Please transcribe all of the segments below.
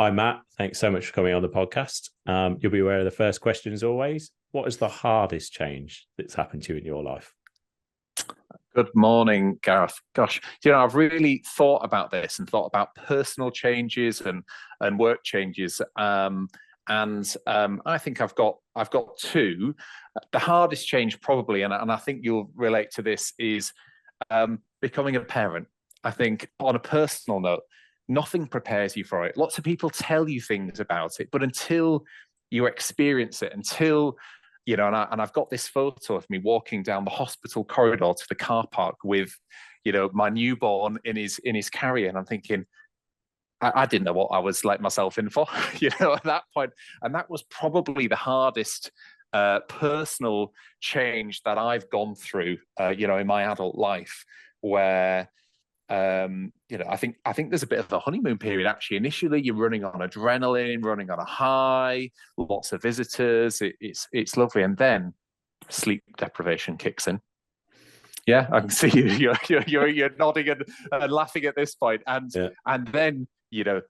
Hi, Matt. Thanks so much for coming on the podcast. You'll be aware of the first question as always. What is the hardest change that's happened to you in your life? Good morning, Gareth. Gosh, I've really thought about this and thought about personal changes and work changes. I think I've got two. The hardest change probably, and I think you'll relate to this, is becoming a parent. I think on a personal note, nothing prepares you for it. Lots of people tell you things about it, but until you experience it, until I've got this photo of me walking down the hospital corridor to the car park with, my newborn in his carrier, and I'm thinking, I didn't know what I was letting myself in for, at that point. And that was probably the hardest personal change that I've gone through, in my adult life, where I think there's a bit of a honeymoon period. Actually, initially you're running on adrenaline, running on a high, lots of visitors. It's lovely, and then sleep deprivation kicks in. Yeah, I can see you. You're nodding and laughing at this point, and then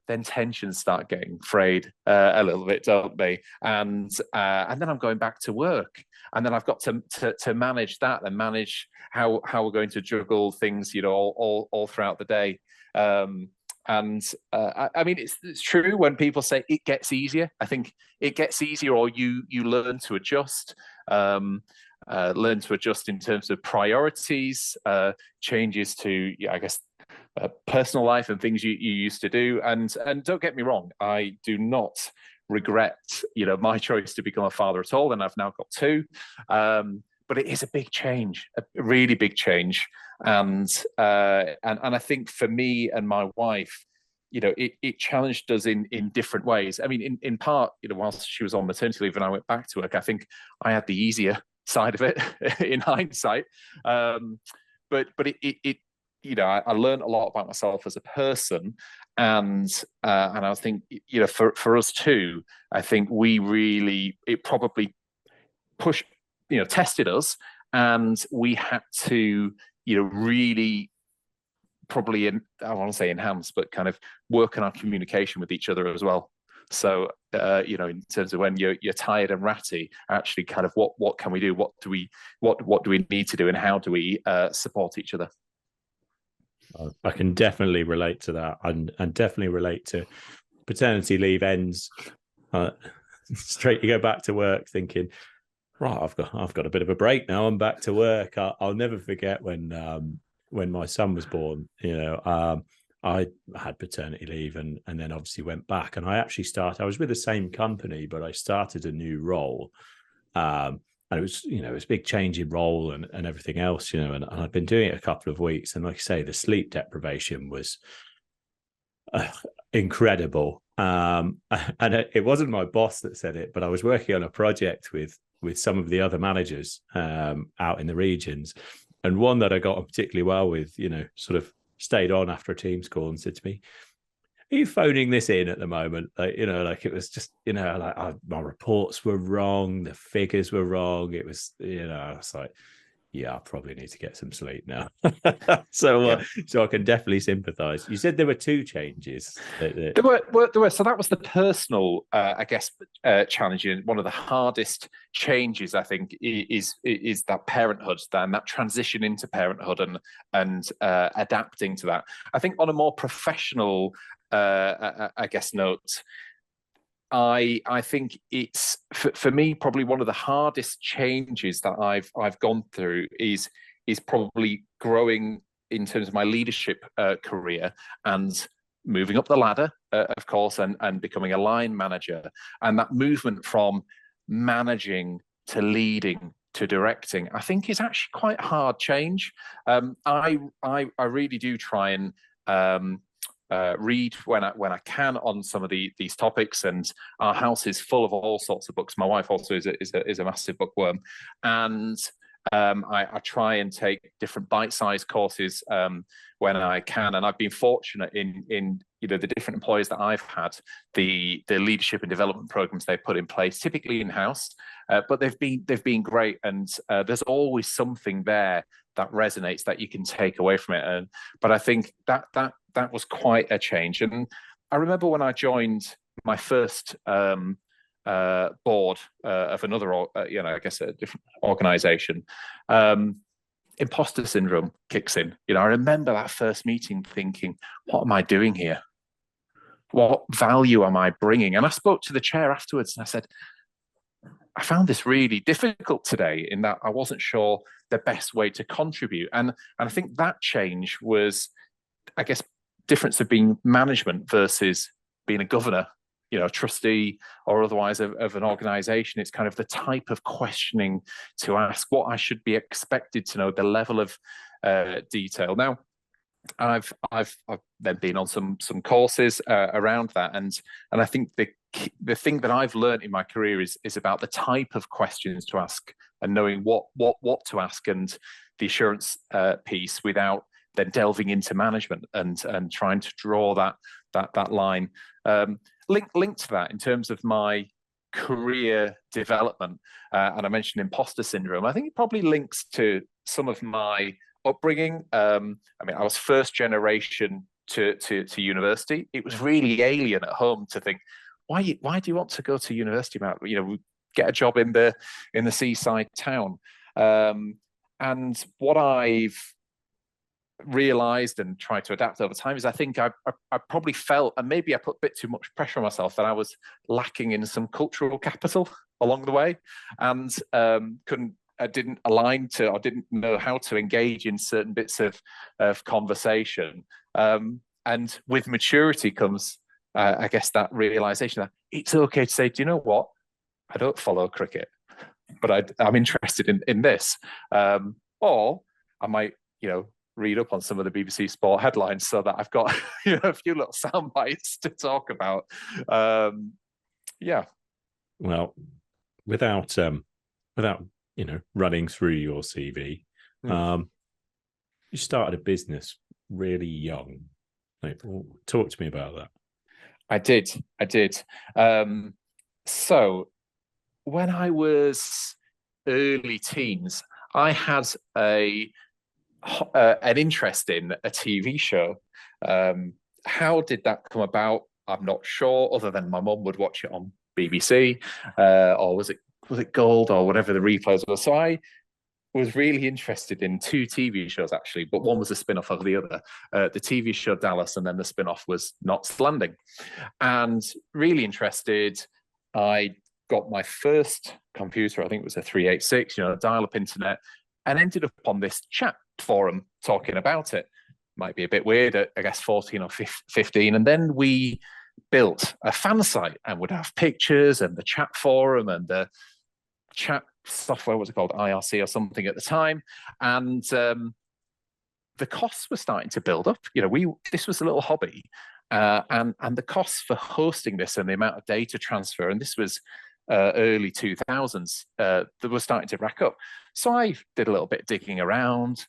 then tensions start getting frayed a little bit, don't they? And then I'm going back to work, and then I've got to manage that and manage how we're going to juggle things, all throughout the day. I mean, it's true when people say it gets easier. I think it gets easier, or you learn to adjust. Learn to adjust in terms of priorities, changes to, I guess, personal life and things you used to do. And don't get me wrong, I do not regret, my choice to become a father at all. And I've now got two. But it is a big change, a really big change. And I think for me and my wife, it challenged us in different ways. I mean, in part, whilst she was on maternity leave and I went back to work, I think I had the easier side of it in hindsight. But I learned a lot about myself as a person, and I think for us too, I think it probably pushed, tested us, and we had to really probably I want to say enhance, but kind of work on our communication with each other as well. So in terms of when you're tired and ratty, actually kind of what can we do? What do we need to do, and how do we support each other? I can definitely relate to that, and definitely relate to paternity leave ends. Straight, you go back to work thinking, right, I've got a bit of a break now. I'm back to work. I'll never forget when my son was born. I had paternity leave and then obviously went back, and I was with the same company, but I started a new role. And it was, it was a big change in role and everything else, and I'd been doing it a couple of weeks. And like I say, the sleep deprivation was incredible. And it wasn't my boss that said it, but I was working on a project with some of the other managers out in the regions. And one that I got on particularly well with, sort of stayed on after a Teams call and said to me, "Are you phoning this in at the moment?" It was just, my reports were wrong. The figures were wrong. It was, I was like, yeah, I probably need to get some sleep now. So I can definitely sympathize. You said there were two changes. There were. So that was the personal, I guess, challenge. One of the hardest changes, I think, is that parenthood, and that transition into parenthood and adapting to that. I think on a more professional, I guess, note, I think it's for me probably one of the hardest changes that I've gone through is probably growing in terms of my leadership career and moving up the ladder, of course, and becoming a line manager, and that movement from managing to leading to directing, I think is actually quite a hard change. I really do try and read when I can on some of these topics, and our house is full of all sorts of books. My wife also is a massive bookworm, and I try and take different bite-sized courses when I can. And I've been fortunate in the different employers that I've had, the leadership and development programs they've put in place, typically in-house, but they've been great, and there's always something there that resonates that you can take away from it. But I think that was quite a change. And I remember when I joined my first board of another, I guess a different organization, imposter syndrome kicks in. I remember that first meeting thinking, what am I doing here? What value am I bringing? And I spoke to the chair afterwards and I said, I found this really difficult today in that I wasn't sure the best way to contribute. And I think that change was, I guess, difference of being management versus being a governor, trustee or otherwise of an organization. It's kind of the type of questioning to ask, what I should be expected to know, the level of detail. Now, I've then been on some courses around that, and I think the thing that I've learned in my career is about the type of questions to ask and knowing what to ask, and the assurance piece without then delving into management and trying to draw that line. Linked to that in terms of my career development, and I mentioned imposter syndrome. I think it probably links to some of my upbringing. I was first generation to university. It was really alien at home to think, why do you want to go to university, Matt? Get a job in the seaside town. And what I've realized and tried to adapt over time is I think I probably felt, and maybe I put a bit too much pressure on myself, that I was lacking in some cultural capital along the way, and didn't align to, or didn't know how to engage in certain bits of conversation. And with maturity comes, I guess, that realization that it's okay to say, do you know what? I don't follow cricket, but I'm interested in this. Or I might, read up on some of the BBC Sport headlines so that I've got a few little sound bites to talk about. Yeah. Well, without running through your CV, you started a business really young. Talk to me about that. I did. So when I was early teens, I had an interest in a TV show. How did that come about? I'm not sure, other than my mum would watch it on BBC, or was it Gold, or whatever the replays were. So I was really interested in two TV shows, actually, but one was a spin-off of the other. The TV show Dallas, and then the spin-off was Knots Landing. And really interested, I got my first computer, I think it was a 386, dial-up internet, and ended up on this chat forum talking about it. Might be a bit weird at, I guess, 14 or 15. And then we built a fan site and would have pictures and the chat forum and the chat software, was it called, IRC or something at the time. And the costs were starting to build up. This was a little hobby. And the costs for hosting this and the amount of data transfer, and this was early 2000s, that were starting to rack up. So I did a little bit of digging around.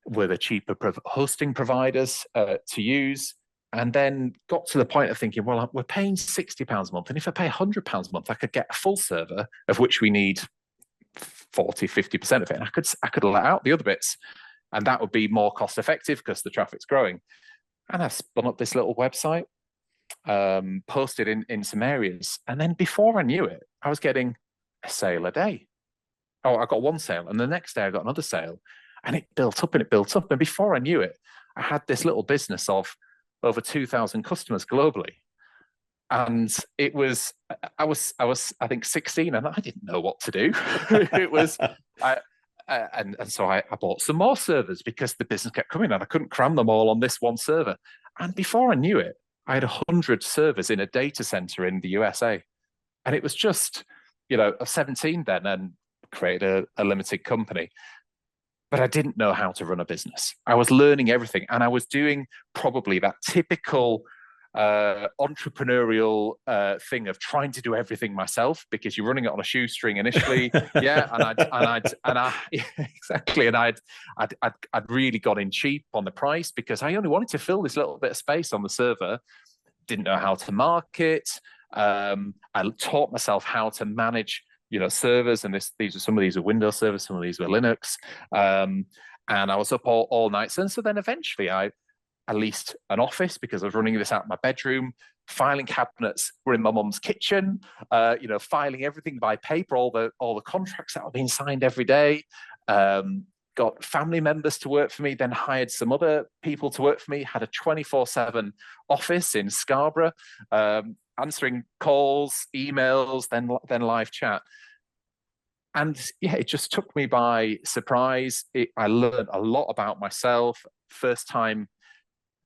Were the cheaper hosting providers to use? And then got to the point of thinking, well, we're paying £60 a month. And if I pay £100 a month, I could get a full server, of which we need 40, 50% of it. And I could let out the other bits. And that would be more cost effective because the traffic's growing. And I spun up this little website, posted in some areas. And then before I knew it, I was getting a sale a day. Oh, I got one sale. And the next day I got another sale. And it built up and it built up. And before I knew it, I had this little business of over 2,000 customers globally. And I was, I think 16, and I didn't know what to do. So I bought some more servers because the business kept coming and I couldn't cram them all on this one server. And before I knew it, I had 100 servers in a data center in the USA. And it was just, I was 17 then and created a limited company. But I didn't know how to run a business. I was learning everything, and I was doing probably that typical entrepreneurial thing of trying to do everything myself because you're running it on a shoestring initially. Yeah, exactly. And I'd really got in cheap on the price because I only wanted to fill this little bit of space on the server. Didn't know how to market. I taught myself how to manage servers, and some of these are Windows servers, some of these were Linux, and I was up all night. And so then eventually I I leased an office because I was running this out of my bedroom. Filing cabinets were in my mum's kitchen. Filing everything by paper, all the contracts that were being signed every day. Got family members to work for me, then hired some other people to work for me, had a 24/7 office in Scarborough, answering calls, emails, then live chat. And yeah, it just took me by surprise. I learned a lot about myself. First time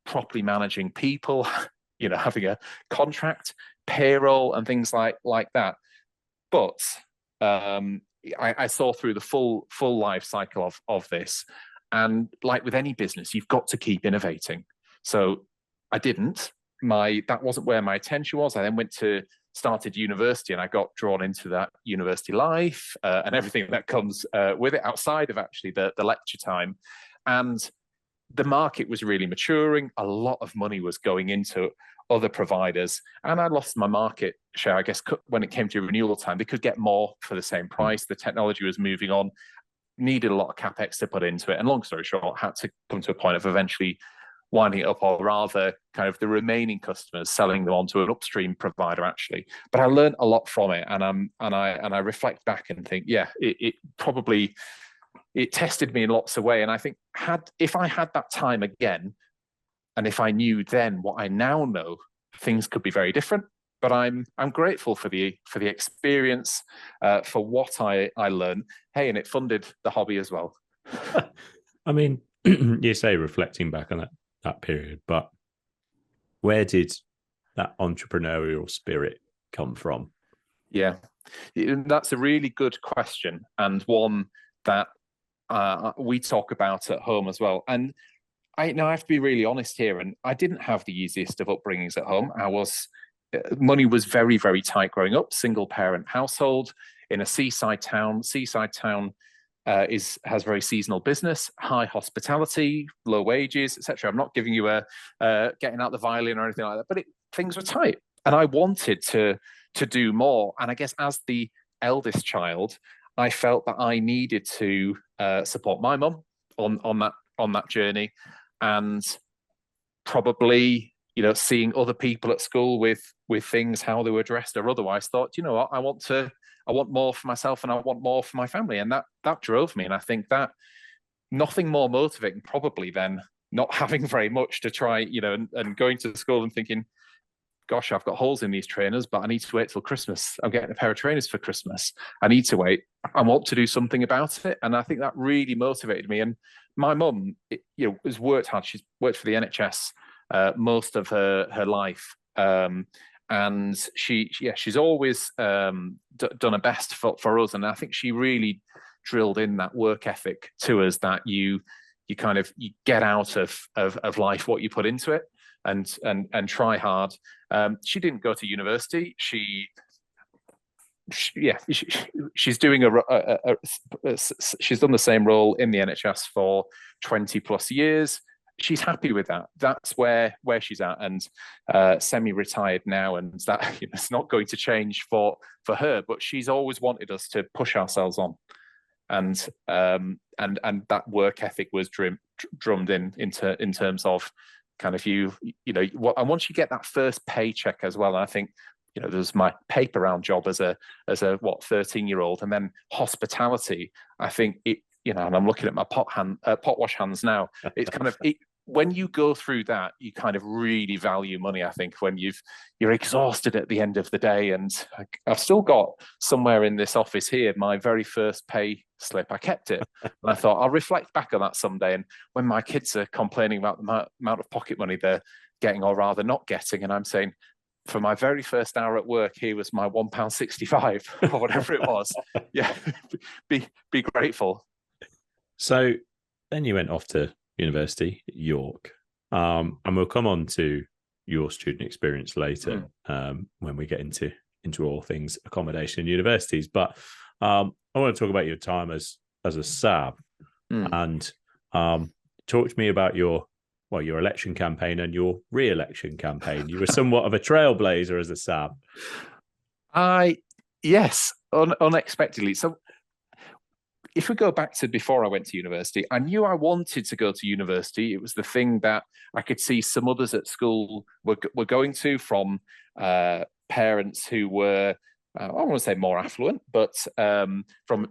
properly managing people, having a contract, payroll, and things like that. But I saw through the full life cycle of this, and like with any business, you've got to keep innovating. So I didn't. That wasn't where my attention was. I then started university, and I got drawn into that university life and everything that comes with it outside of actually the lecture time. And the market was really maturing. A lot of money was going into other providers, and I lost my market share, I guess, when it came to renewal time. They could get more for the same price. The technology was moving on, needed a lot of capex to put into it, and long story short, had to come to a point of eventually winding it up, or rather kind of the remaining customers selling them onto an upstream provider actually. But I learned a lot from it, and I reflect back and think, yeah, it probably tested me in lots of ways. And I think if I had that time again, and if I knew then what I now know, things could be very different. But I'm grateful for the experience, for what I learned. Hey, and it funded the hobby as well. I mean, you say reflecting back on that period, but where did that entrepreneurial spirit come from? Yeah, that's a really good question, and one that we talk about at home as well. And I have to be really honest here, and I didn't have the easiest of upbringings at home. Money was very, very tight growing up, single parent household in a seaside town. Seaside town has very seasonal business, high hospitality, low wages, etc. I'm not giving you getting out the violin or anything like that, but things were tight, and I wanted to do more. And I guess as the eldest child, I felt that I needed to support my mum on that journey, and probably seeing other people at school with things, how they were dressed or otherwise, thought, what, I want more for myself, and I want more for my family. And that drove me. And I think that nothing more motivating probably than not having very much to try, and going to school and thinking, gosh, I've got holes in these trainers, but I need to wait till Christmas. I'm getting a pair of trainers for Christmas. I need to wait. I want to do something about it. And I think that really motivated me. And my mum, has worked hard. She's worked for the NHS most of her life. And she's always done her best for us. And I think she really drilled in that work ethic to us, that you get out of life what you put into it, and try hard. She didn't go to university. She's doing she's done the same role in the NHS for 20 plus years. She's happy with that. That's where she's at, and semi-retired now, and that it's not going to change for her. But she's always wanted us to push ourselves on, and that work ethic was drummed in terms of kind of and once you get that first paycheck as well. And I think there's my paper round job as a 13-year-old, and then hospitality. I think and I'm looking at my pot wash hands now. It's kind of when you go through that, you kind of really value money. I think when you're exhausted at the end of the day, and I've still got somewhere in this office here my very first pay slip. I kept it, and I thought I'll reflect back on that someday. And when my kids are complaining about the amount of pocket money they're getting, or rather not getting, and I'm saying, for my very first hour at work, here was my £1.65 or whatever it was. Yeah, be grateful. So then you went off to university, York, and we'll come on to your student experience later when we get into all things accommodation in universities. But I want to talk about your time as a SAB, and talk to me about your election campaign and your re-election campaign. You were somewhat of a trailblazer as a SAB. Yes, unexpectedly. So if we go back to before I went to university, I knew I wanted to go to university. It was the thing that I could see some others at school were going to, from parents who were, I don't want to say more affluent, but from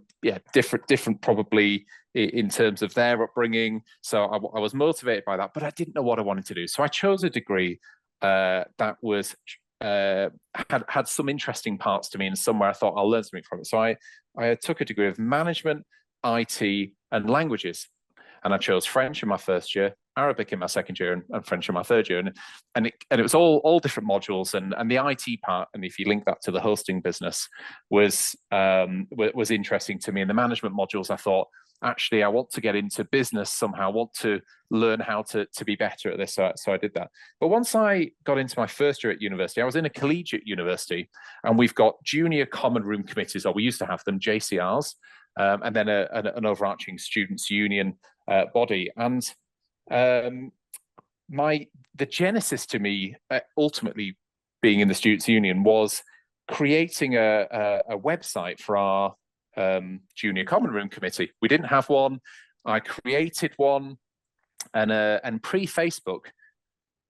different probably in terms of their upbringing. So I was motivated by that, but I didn't know what I wanted to do. So I chose a degree that was had some interesting parts to me, and somewhere I thought I'll learn something from it. So I took a degree of management, IT, and languages, and I chose French in my first year, Arabic in my second year, and French in my third year, and it was all different modules, and the IT part, and if you link that to the hosting business, was interesting to me. And the management modules, I thought, actually, I want to get into business somehow. I want to learn how to be better at this. So I did that. But once I got into my first year at university, I was in a collegiate university, and we've got junior common room committees, or we used to have them, JCRs, and then an overarching students' union body. And the genesis to me, ultimately being in the students' union, was creating a website for our junior common room committee. We didn't have one. I created one, and pre-Facebook,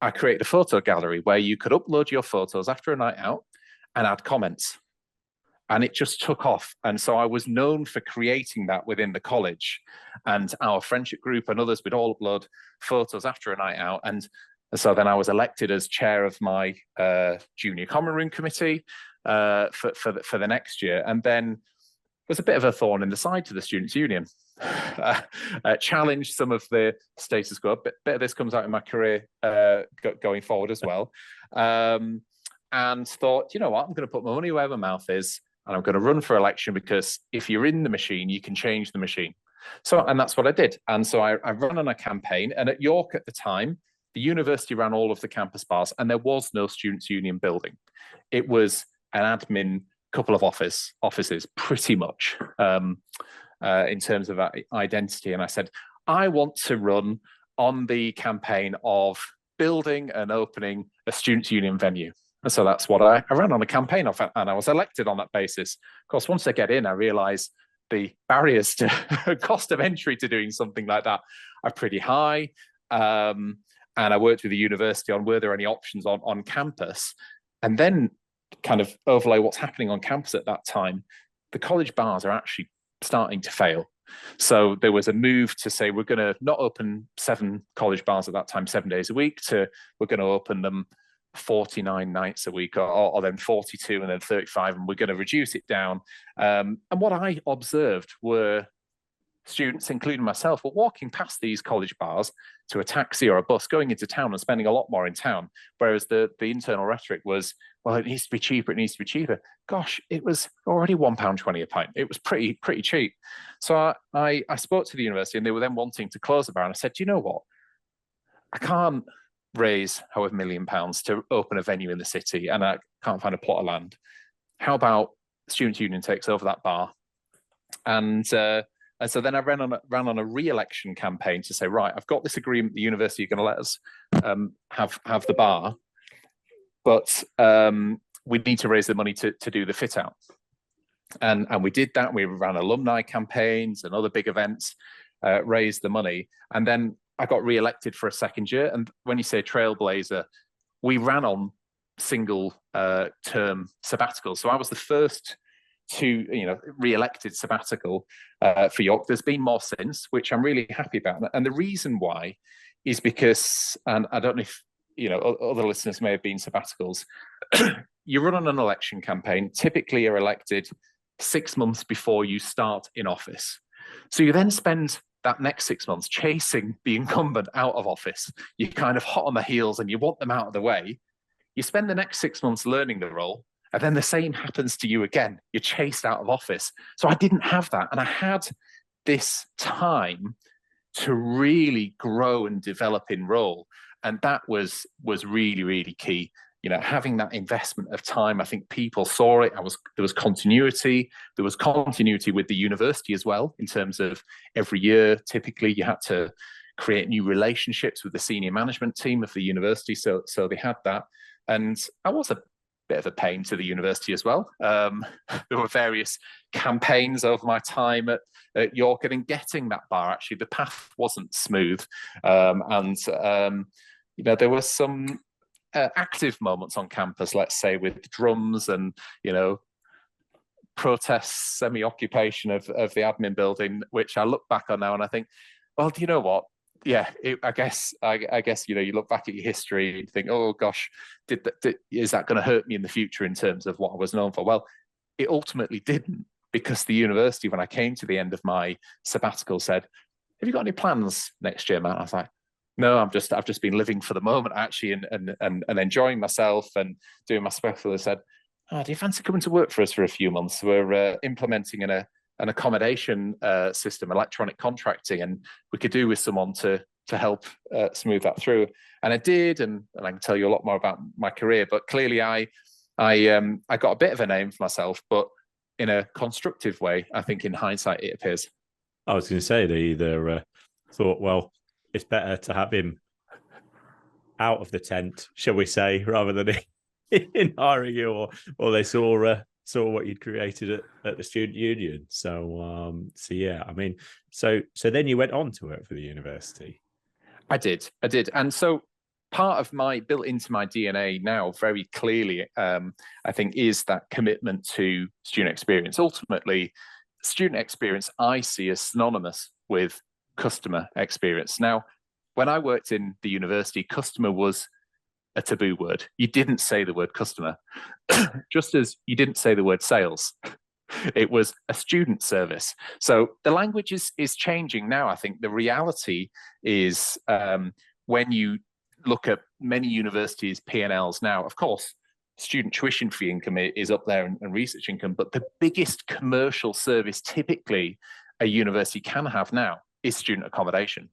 I created a photo gallery where you could upload your photos after a night out and add comments, and it just took off. And so I was known for creating that within the college, and our friendship group and others would all upload photos after a night out. And so then I was elected as chair of my junior common room committee for the next year, and then was a bit of a thorn in the side to the students' union. Challenged some of the status quo. Bit of this comes out in my career going forward as well. And thought, you know what, I'm going to put my money where my mouth is, and I'm going to run for election, because if you're in the machine, you can change the machine. And that's what I did. And so I ran on a campaign, and at York at the time, the university ran all of the campus bars, and there was no students' union building. It was an admin, couple of offices, pretty much, in terms of identity. And I said, I want to run on the campaign of building and opening a students' union venue. And so that's what I ran on a campaign of, and I was elected on that basis. Of course, once I get in, I realize the barriers to cost of entry to doing something like that are pretty high. And I worked with the university on, were there any options on campus? And then kind of overlay what's happening on campus at that time, the college bars are actually starting to fail. So there was a move to say, we're going to not open 7 college bars at that time 7 days a week, to we're going to open them 49 nights a week, or then 42 and then 35, and we're going to reduce it down. And what I observed were students, including myself, were walking past these college bars to a taxi or a bus, going into town and spending a lot more in town. Whereas the internal rhetoric was, well, it needs to be cheaper, it needs to be cheaper. Gosh, it was already £1.20 a pint. It was pretty cheap. So I spoke to the university, and they were then wanting to close the bar. And I said, do you know what? I can't raise however £1 million to open a venue in the city, and I can't find a plot of land. How about Students' Union takes over that bar? And so then I ran on a re-election campaign to say, right, I've got this agreement, the university are going to let us have the bar, but we need to raise the money to do the fit out. And we did that. We ran alumni campaigns and other big events, raised the money. And then I got re-elected for a second year. And when you say trailblazer, we ran on single term sabbatical. So I was the first to, re-elected sabbatical for York. There's been more since, which I'm really happy about. And the reason why is because, and I don't know if, other listeners may have been sabbaticals, you run on an election campaign, typically you're elected 6 months before you start in office. So you then spend that next 6 months chasing the incumbent out of office. You're kind of hot on the heels and you want them out of the way. You spend the next 6 months learning the role, and then the same happens to you again. You're chased out of office. So I didn't have that. And I had this time to really grow and develop in role. And that was really, really key. Having that investment of time, I think people saw it. There was continuity. There was continuity with the university as well, in terms of every year, typically you had to create new relationships with the senior management team of the university. So they had that. And I was bit of a pain to the university as well. There were various campaigns over my time at York, and in getting that bar, actually, the path wasn't smooth. There were some active moments on campus, let's say, with drums and, protests, semi-occupation of the admin building, which I look back on now and I think, well, do you know what? Yeah, I guess you look back at your history and think, oh gosh, is that going to hurt me in the future in terms of what I was known for? Well, it ultimately didn't, because the university, when I came to the end of my sabbatical, said, "Have you got any plans next year, Matt?" I was like, "No, I've just been living for the moment actually, and enjoying myself and doing my sabbatical." They said, "Oh, do you fancy coming to work for us for a few months? We're implementing an accommodation system, electronic contracting, and we could do with someone to help smooth that through." And I did, and I can tell you a lot more about my career. But clearly, I got a bit of a name for myself, but in a constructive way. I think in hindsight, it appears. I was going to say they either thought, well, it's better to have him out of the tent, shall we say, rather than in hiring you, or they saw what you'd created at the student union. So yeah, I mean, so then you went on to work for the university. I did, and so part of my built into my DNA now, very clearly, I think, is that commitment to student experience. Ultimately, student experience I see as synonymous with customer experience. Now, when I worked in the university, customer was a taboo word. You didn't say the word customer, just as you didn't say the word sales. It was a student service. So the language is changing now. I think the reality is when you look at many universities' P&Ls now, of course, student tuition fee income is up there and research income, but the biggest commercial service typically a university can have now is student accommodation.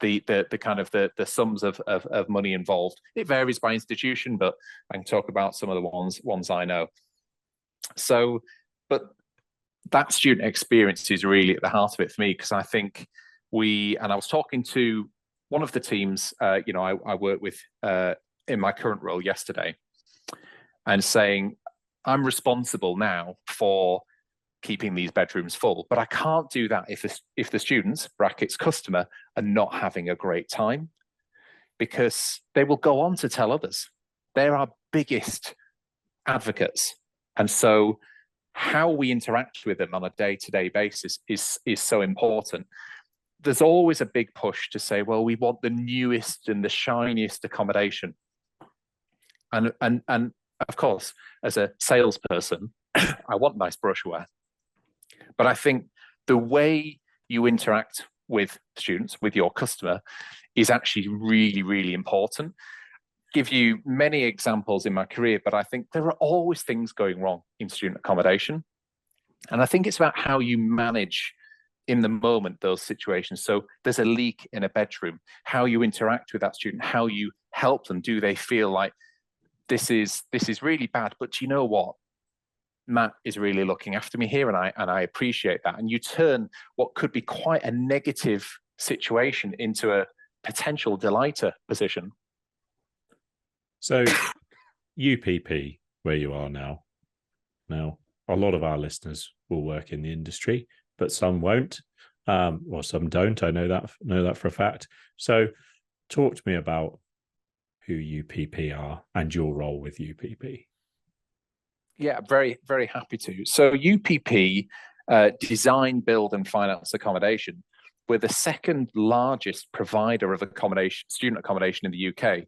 The kind of the sums of money involved. It varies by institution, but I can talk about some of the ones I know. So, but that student experience is really at the heart of it for me, because I think I was talking to one of the teams, I work with in my current role yesterday, and saying, I'm responsible now for keeping these bedrooms full, but I can't do that if the students, brackets customer, are not having a great time, because they will go on to tell others. They're our biggest advocates. And so how we interact with them on a day-to-day basis is so important. There's always a big push to say, well, we want the newest and the shiniest accommodation. And of course, as a salesperson, I want nice brochureware. But I think the way you interact with students, with your customer, is actually really, really important. Give you many examples in my career, but I think there are always things going wrong in student accommodation. And I think it's about how you manage in the moment those situations. So there's a leak in a bedroom, how you interact with that student, how you help them. Do they feel like this is really bad, but you know what? Matt is really looking after me here, and I appreciate that. And you turn what could be quite a negative situation into a potential delighter position. So UPP, where you are now, a lot of our listeners will work in the industry, but some won't, or some don't. I know that for a fact. So talk to me about who UPP are and your role with UPP. Yeah, very, very happy to. So UPP, design, build, and finance accommodation. We're the second largest provider of student accommodation in the UK,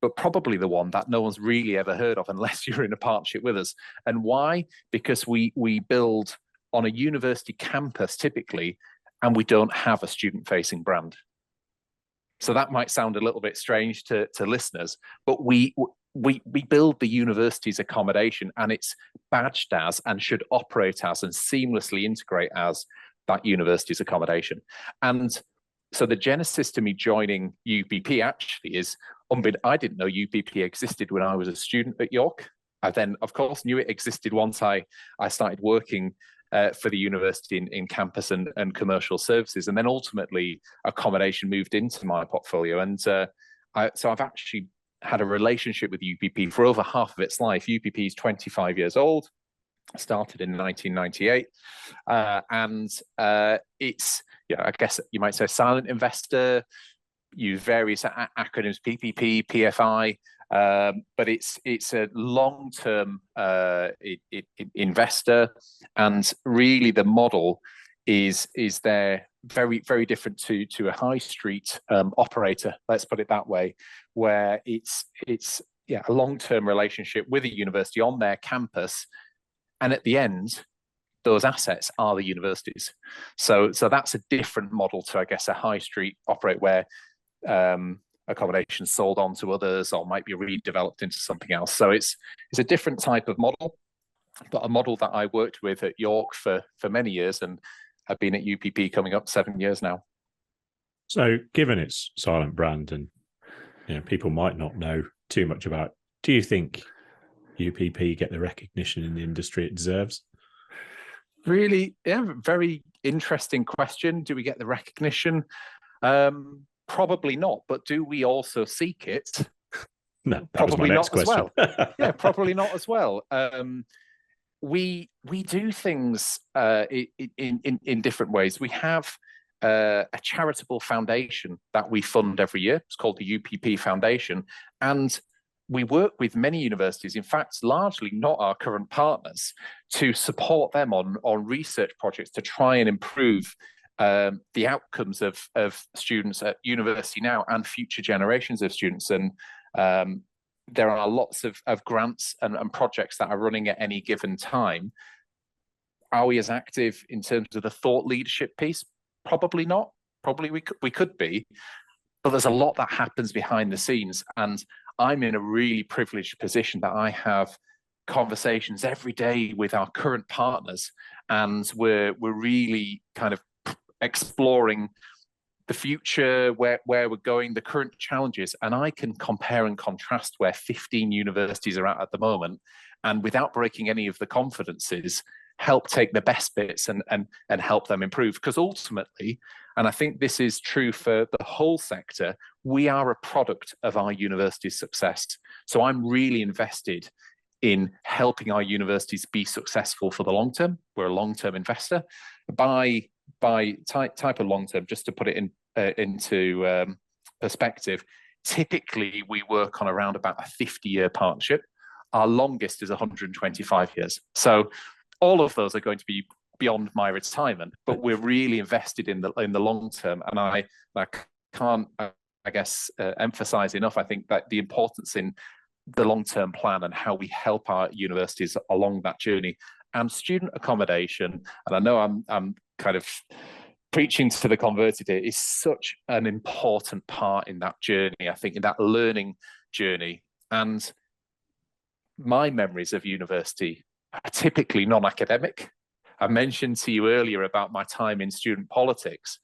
but probably the one that no one's really ever heard of unless you're in a partnership with us. And why? Because we build on a university campus typically, and we don't have a student-facing brand. So that might sound a little bit strange to listeners, but we build the university's accommodation, and it's badged as and should operate as and seamlessly integrate as that university's accommodation. And so the genesis to me joining UPP actually is, I didn't know UPP existed when I was a student at York. I then, of course, knew it existed once I started working for the university in campus and commercial services. And then ultimately accommodation moved into my portfolio. And so I've actually had a relationship with UPP for over half of its life. UPP is 25 years old, started in 1998, and it's, I guess you might say, silent investor. Use various acronyms, PPP, PFI, but it's a long-term investor, and really the model is there very, very different to a high street operator, let's put it that way, where it's a long-term relationship with a university on their campus, and at the end, those assets are the universities. So that's a different model to, I guess, a high street operate where accommodation sold on to others or might be redeveloped into something else. So it's a different type of model, but a model that I worked with at York for many years, and I've been at UPP coming up 7 years now. So given its silent brand and people might not know too much about, do you think UPP get the recognition in the industry it deserves? Really, very interesting question. Do we get the recognition? Probably not, but do we also seek it? No, probably not question. As well. Yeah, probably not as well. We do things in different ways. We have a charitable foundation that we fund every year. It's called the UPP Foundation, and we work with many universities, in fact, largely not our current partners, to support them on research projects to try and improve the outcomes of students at university now and future generations of students. And there are lots of grants and projects that are running at any given time. Are we as active in terms of the thought leadership piece? Probably not. Probably we could be, but there's a lot that happens behind the scenes, and I'm in a really privileged position that I have conversations every day with our current partners, and we're really kind of exploring the future, where we're going, the current challenges, and I can compare and contrast where 15 universities are at the moment, and without breaking any of the confidences, help take the best bits and help them improve. Because ultimately, and I think this is true for the whole sector, we are a product of our university's success. So I'm really invested in helping our universities be successful for the long term. We're a long-term investor. By type of long term, just to put it into perspective, typically we work on around about a 50-year partnership. Our longest is 125 years. So all of those are going to be beyond my retirement, but we're really invested in the long term. And I can't, I guess, emphasize enough, I think, that the importance in the long-term plan and how we help our universities along that journey. And student accommodation, and I know I'm kind of preaching to the converted here, is such an important part in that journey, I think, in that learning journey. And my memories of university are typically non-academic. I mentioned to you earlier about my time in student politics,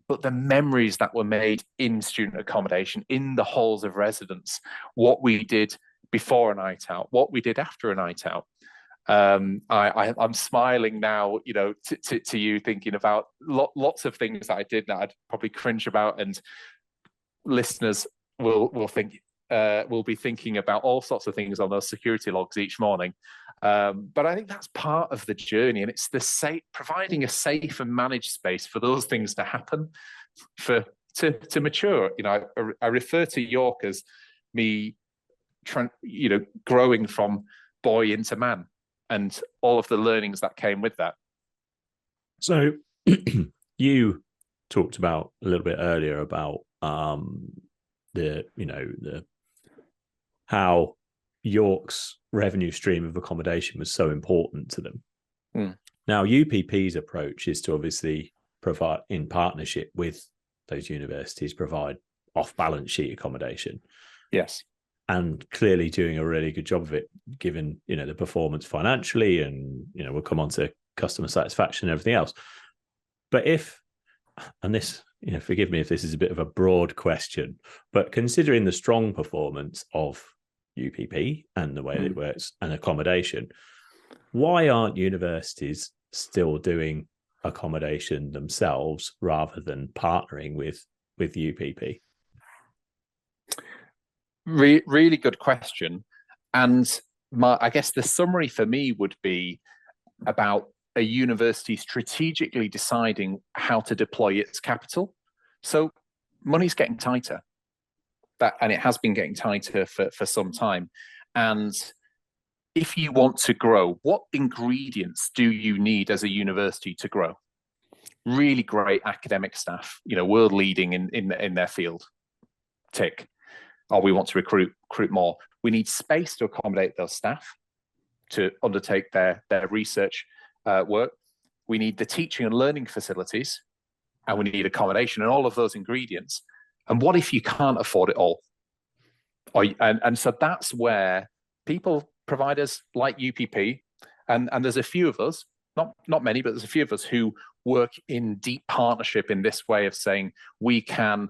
but the memories that were made in student accommodation, in the halls of residence, what we did before a night out, what we did after a night out. I'm smiling now, to you, thinking about lots of things that I did that I'd probably cringe about, and listeners will be thinking about all sorts of things on those security logs each morning. But I think that's part of the journey, and it's providing a safe and managed space for those things to happen, to mature. I refer to York as me, growing from boy into man, and all of the learnings that came with that. So you talked about a little bit earlier about how York's revenue stream of accommodation was so important to them. Now, UPP's approach is to obviously provide, in partnership with those universities, provide off-balance sheet accommodation. Yes. And clearly doing a really good job of it, given, the performance financially, and, we'll come on to customer satisfaction and everything else. But this, forgive me if this is a bit of a broad question, but considering the strong performance of UPP and the way that it works and accommodation, why aren't universities still doing accommodation themselves rather than partnering with UPP? Really good question. And I guess the summary for me would be about a university strategically deciding how to deploy its capital. So money's getting tighter, and it has been getting tighter for some time. And if you want to grow, what ingredients do you need as a university to grow? Really great academic staff, world leading in their field. Tick. Or we want to recruit more. We need space to accommodate those staff to undertake their research work. We need the teaching and learning facilities, and we need accommodation, and all of those ingredients. And what if you can't afford it all? And so that's where providers like UPP, and there's a few of us, not many, but there's a few of us who work in deep partnership in this way of saying we can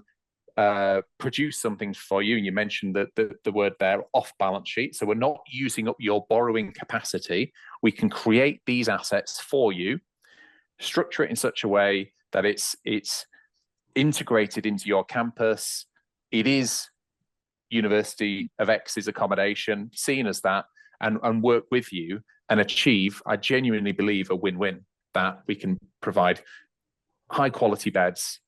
produce something for you. And you mentioned the word there, off balance sheet. So we're not using up your borrowing capacity. We can create these assets for you, structure it in such a way that it's integrated into your campus. It is University of X's accommodation, seen as that, and work with you and achieve, I genuinely believe, a win-win, that we can provide high quality beds,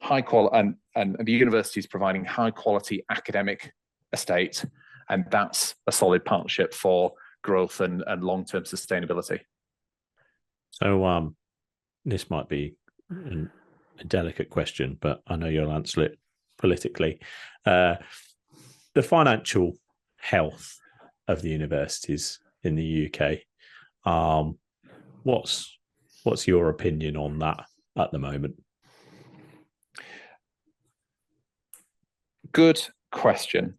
high quality, and the university is providing high quality academic estate, and that's a solid partnership for growth and long-term sustainability. So this might be a delicate question, but I know you'll answer it politically. The financial health of the universities in the UK, what's your opinion on that at the moment? Good question.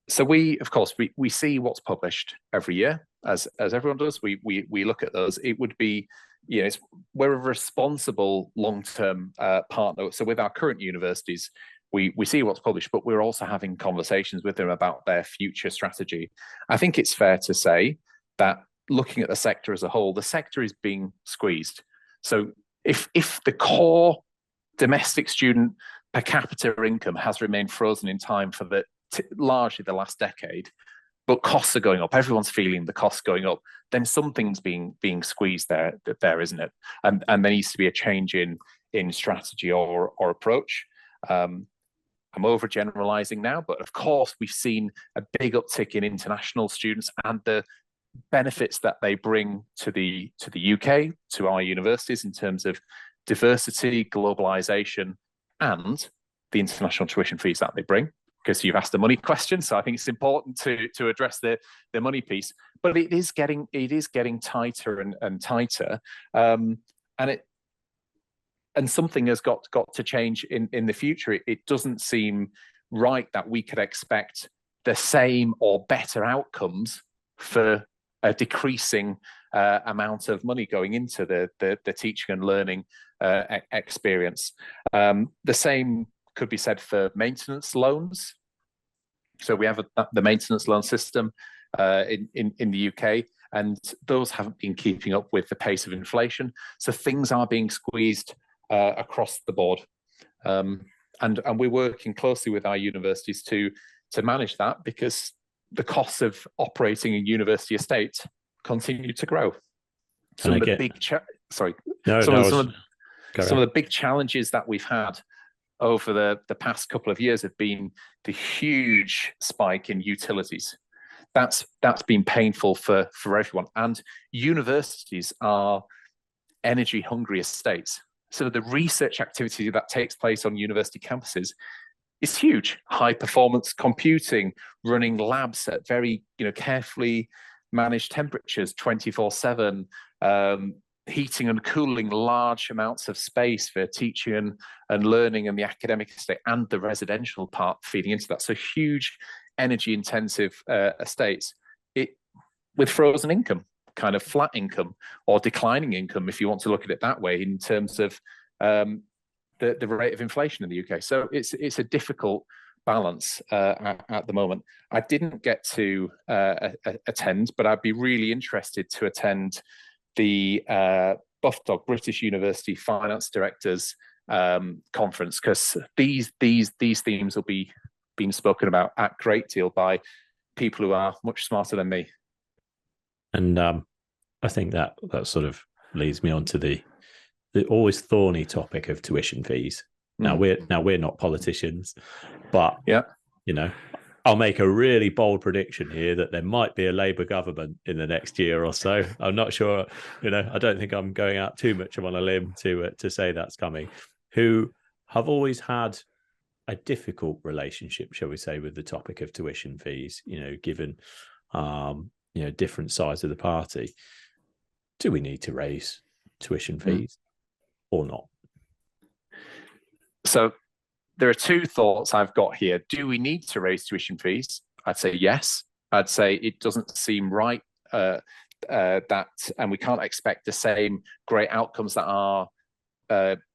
So of course, we see what's published every year, as everyone does. We look at those. It would be, we're a responsible long-term partner. So with our current universities, we see what's published, but we're also having conversations with them about their future strategy. I think it's fair to say that looking at the sector as a whole, the sector is being squeezed. So if the core domestic student per capita income has remained frozen in time for largely the last decade, but costs are going up, everyone's feeling the costs going up, then something's being squeezed there, isn't it? And there needs to be a change in strategy or approach. I'm overgeneralizing now, but of course we've seen a big uptick in international students and the benefits that they bring to the UK, to our universities, in terms of diversity, globalization, and the international tuition fees that they bring. Because you've asked the money question, so I think it's important to address the money piece. But it is getting tighter and tighter, and something has got to change in the future. It doesn't seem right that we could expect the same or better outcomes for a decreasing amount of money going into the teaching and learning experience. The same could be said for maintenance loans. So we have the maintenance loan system in the UK, and those haven't been keeping up with the pace of inflation. So things are being squeezed across the board, and we're working closely with our universities to manage that, because the costs of operating a university estate continue to grow. Some of the big challenges that we've had over the past couple of years have been the huge spike in utilities. That's been painful for everyone. And universities are energy hungry estates. So the research activity that takes place on university campuses is huge. High performance computing, running labs at very carefully managed temperatures 24/7, heating and cooling large amounts of space for teaching and learning and the academic estate, and the residential part feeding into that. So huge energy intensive estates, with frozen income, kind of flat income or declining income, if you want to look at it that way, in terms of the rate of inflation in the UK. So it's a difficult balance at the moment. I didn't get to attend, but I'd be really interested to attend the Buffdog British University Finance Directors Conference, because these themes will be been spoken about a great deal by people who are much smarter than me. And I think that sort of leads me on to the always thorny topic of tuition fees. Now we're not politicians, but yeah, I'll make a really bold prediction here that there might be a Labour government in the next year or so. I'm not sure, I don't think I'm going out too much on a limb to say that's coming, who have always had a difficult relationship, shall we say, with the topic of tuition fees, given different sides of the party. Do we need to raise tuition fees or not? So there are two thoughts I've got here. Do we need to raise tuition fees? I'd say yes. I'd say it doesn't seem right that, and we can't expect the same great outcomes that our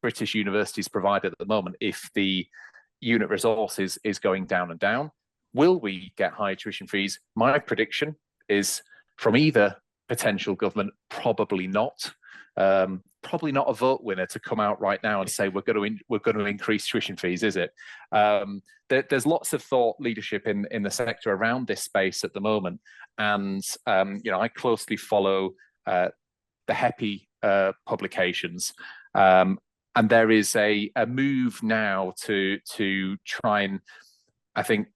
British universities provide at the moment if the unit resource is going down and down. Will we get higher tuition fees? My prediction is from either potential government, probably not. Probably not a vote winner to come out right now and say we're going to increase tuition fees, is it? There's lots of thought leadership in the sector around this space at the moment, and I closely follow the HEPI publications, and there is a move now to try and, I think,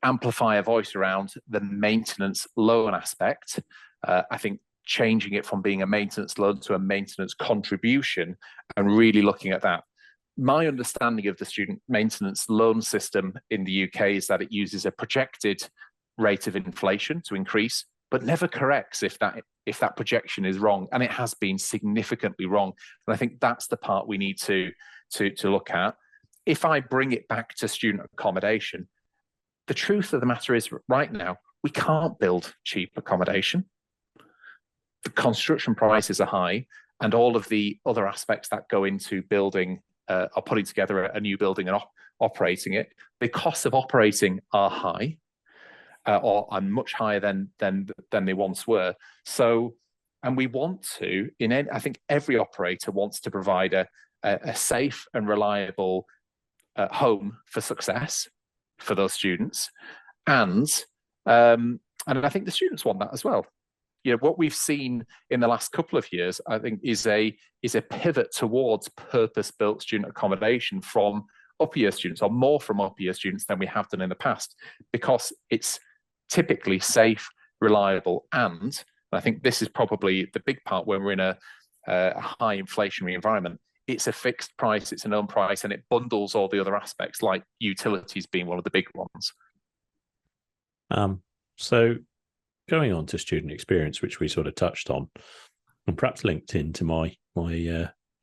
amplify a voice around the maintenance loan aspect. I think changing it from being a maintenance loan to a maintenance contribution and really looking at that. My understanding of the student maintenance loan system in the UK is that it uses a projected rate of inflation to increase, but never corrects if that projection is wrong, and it has been significantly wrong. And I think that's the part we need to look at. If I bring it back to student accommodation, the truth of the matter is right now we can't build cheap accommodation. The construction prices are high, and all of the other aspects that go into building or putting together a new building and operating it, the costs of operating are high, or are much higher than they once were. So, and we want to, I think every operator wants to provide a safe and reliable home for success for those students, and I think the students want that as well. What we've seen in the last couple of years, I think, is a pivot towards purpose-built student accommodation from up-year students, or more from up-year students than we have done in the past, because it's typically safe, reliable, and I think this is probably the big part when we're in a high inflationary environment. It's a fixed price, it's a known price, and it bundles all the other aspects, like utilities being one of the big ones. So going on to student experience, which we sort of touched on, and perhaps linked into my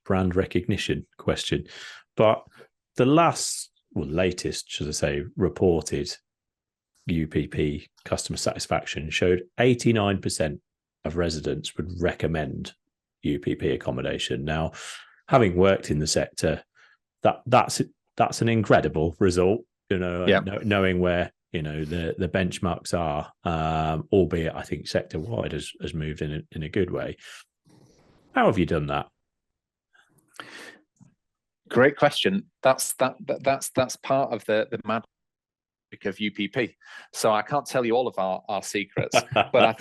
brand recognition question, but the latest, should I say, reported UPP customer satisfaction showed 89% of residents would recommend UPP accommodation. Now, having worked in the sector, that's an incredible result, knowing where the benchmarks are, albeit I think sector wide has moved in a good way. How have you done that? Great question. That's part of the magic of UPP. So I can't tell you all of our secrets, but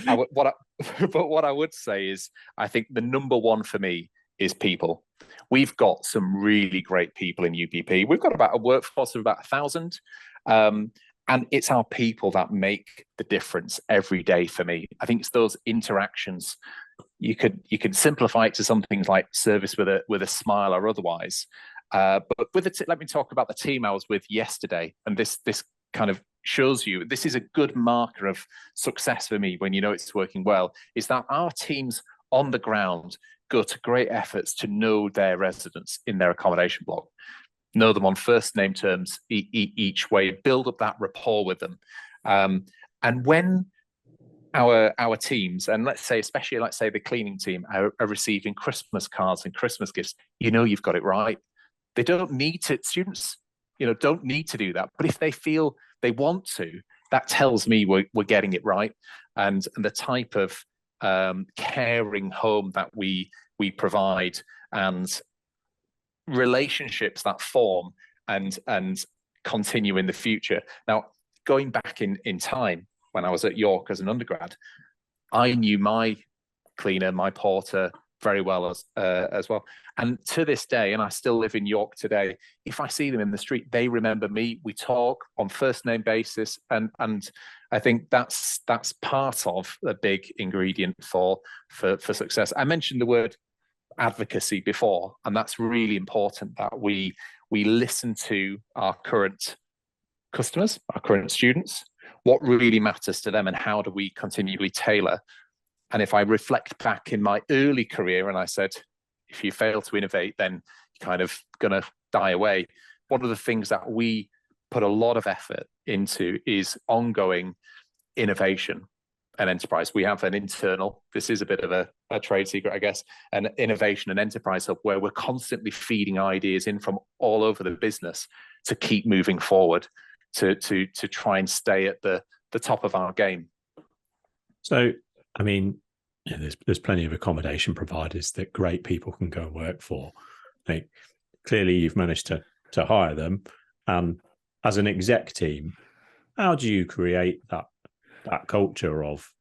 what I would say is I think the number one for me is people. We've got some really great people in UPP. We've got about a workforce of about 1,000. And it's our people that make the difference every day for me. I think it's those interactions. You could simplify it to some things like service with a smile or otherwise. But let me talk about the team I was with yesterday, and this kind of shows you this is a good marker of success for me when it's working well. Is that our teams on the ground go to great efforts to know their residents in their accommodation block. Know them on first name terms each way, build up that rapport with them. And when our teams, and especially the cleaning team, are receiving Christmas cards and Christmas gifts, you've got it right. They don't need to, students, don't need to do that. But if they feel they want to, that tells me we're getting it right. And the type of caring home that we provide, and relationships that form, and continue in the future. Now, going back in time, when I was at York as an undergrad, I knew my cleaner, my porter very well as well. And to this day, and I still live in York today, if I see them in the street, they remember me. We talk on first name basis, and I think that's part of a big ingredient for success. I mentioned the word advocacy before, and that's really important, that we listen to our current customers, our current students, what really matters to them, and how do we continually tailor. And if I reflect back in my early career and I said, if you fail to innovate, then you're kind of going to die away. One of the things that we put a lot of effort into is ongoing innovation and enterprise. We have an internal, this is a bit of a trade secret, I guess, an innovation and enterprise hub where we're constantly feeding ideas in from all over the business to keep moving forward, to try and stay at the top of our game. So, I mean, there's plenty of accommodation providers that great people can go and work for. Like, clearly, you've managed to hire them. As an exec team, how do you create that culture of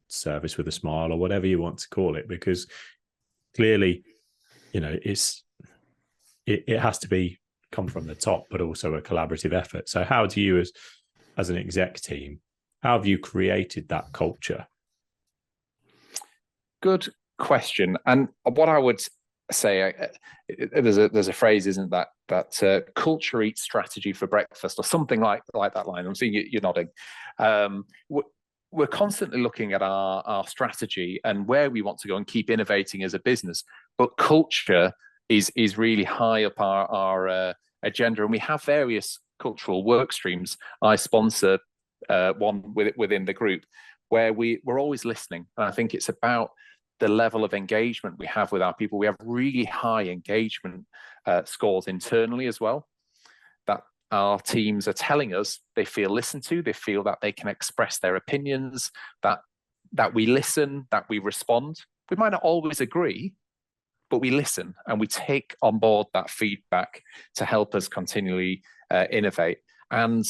service with a smile, or whatever you want to call it? Because clearly, it has to come from the top, but also a collaborative effort. So, how do you, as an exec team, how have you created that culture? Good question. And what I would say, there's a phrase, isn't that culture eats strategy for breakfast, or something like that line. I'm seeing you're nodding. We're constantly looking at our strategy and where we want to go and keep innovating as a business, but culture is really high up our agenda, and we have various cultural work streams. I sponsor one within the group where we're always listening, and I think it's about the level of engagement we have with our people. We have really high engagement scores internally as well, that our teams are telling us they feel listened to, they feel that they can express their opinions, that we listen, that we respond. We might not always agree, but we listen and we take on board that feedback to help us continually innovate. And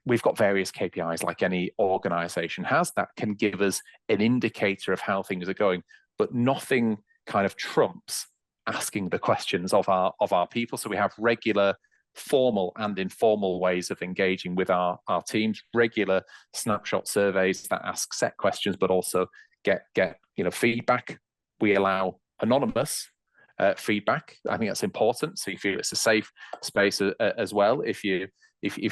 we've got various KPIs like any organization has that can give us an indicator of how things are going, but nothing kind of trumps asking the questions of our people. So we have regular formal and informal ways of engaging with our teams, regular snapshot surveys that ask set questions, but also get feedback. We allow anonymous feedback. I think that's important. So you feel it's a safe space as well, if you're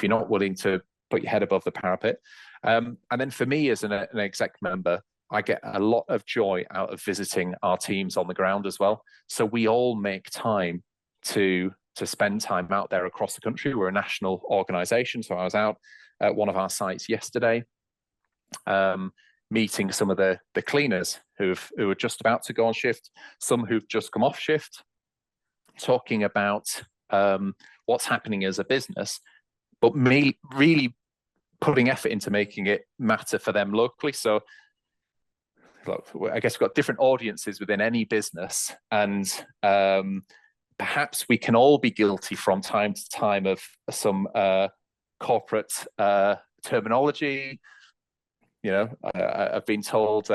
not willing to put your head above the parapet. And then for me as an exec member, I get a lot of joy out of visiting our teams on the ground as well. So we all make time to spend time out there across the country. We're a national organization. So I was out at one of our sites yesterday, meeting some of the cleaners who are just about to go on shift, some who've just come off shift, talking about what's happening as a business, but me really putting effort into making it matter for them locally. So look, I guess we've got different audiences within any business, and perhaps we can all be guilty from time to time of some corporate terminology. I've been told,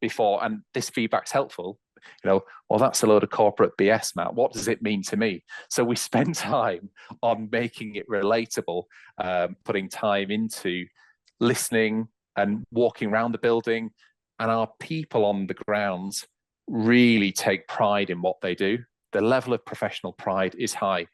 before, and this feedback's helpful. Well, that's a load of corporate BS, Matt. What does it mean to me? So we spend time on making it relatable, putting time into listening and walking around the building, and our people on the grounds really take pride in what they do. The level of professional pride is high.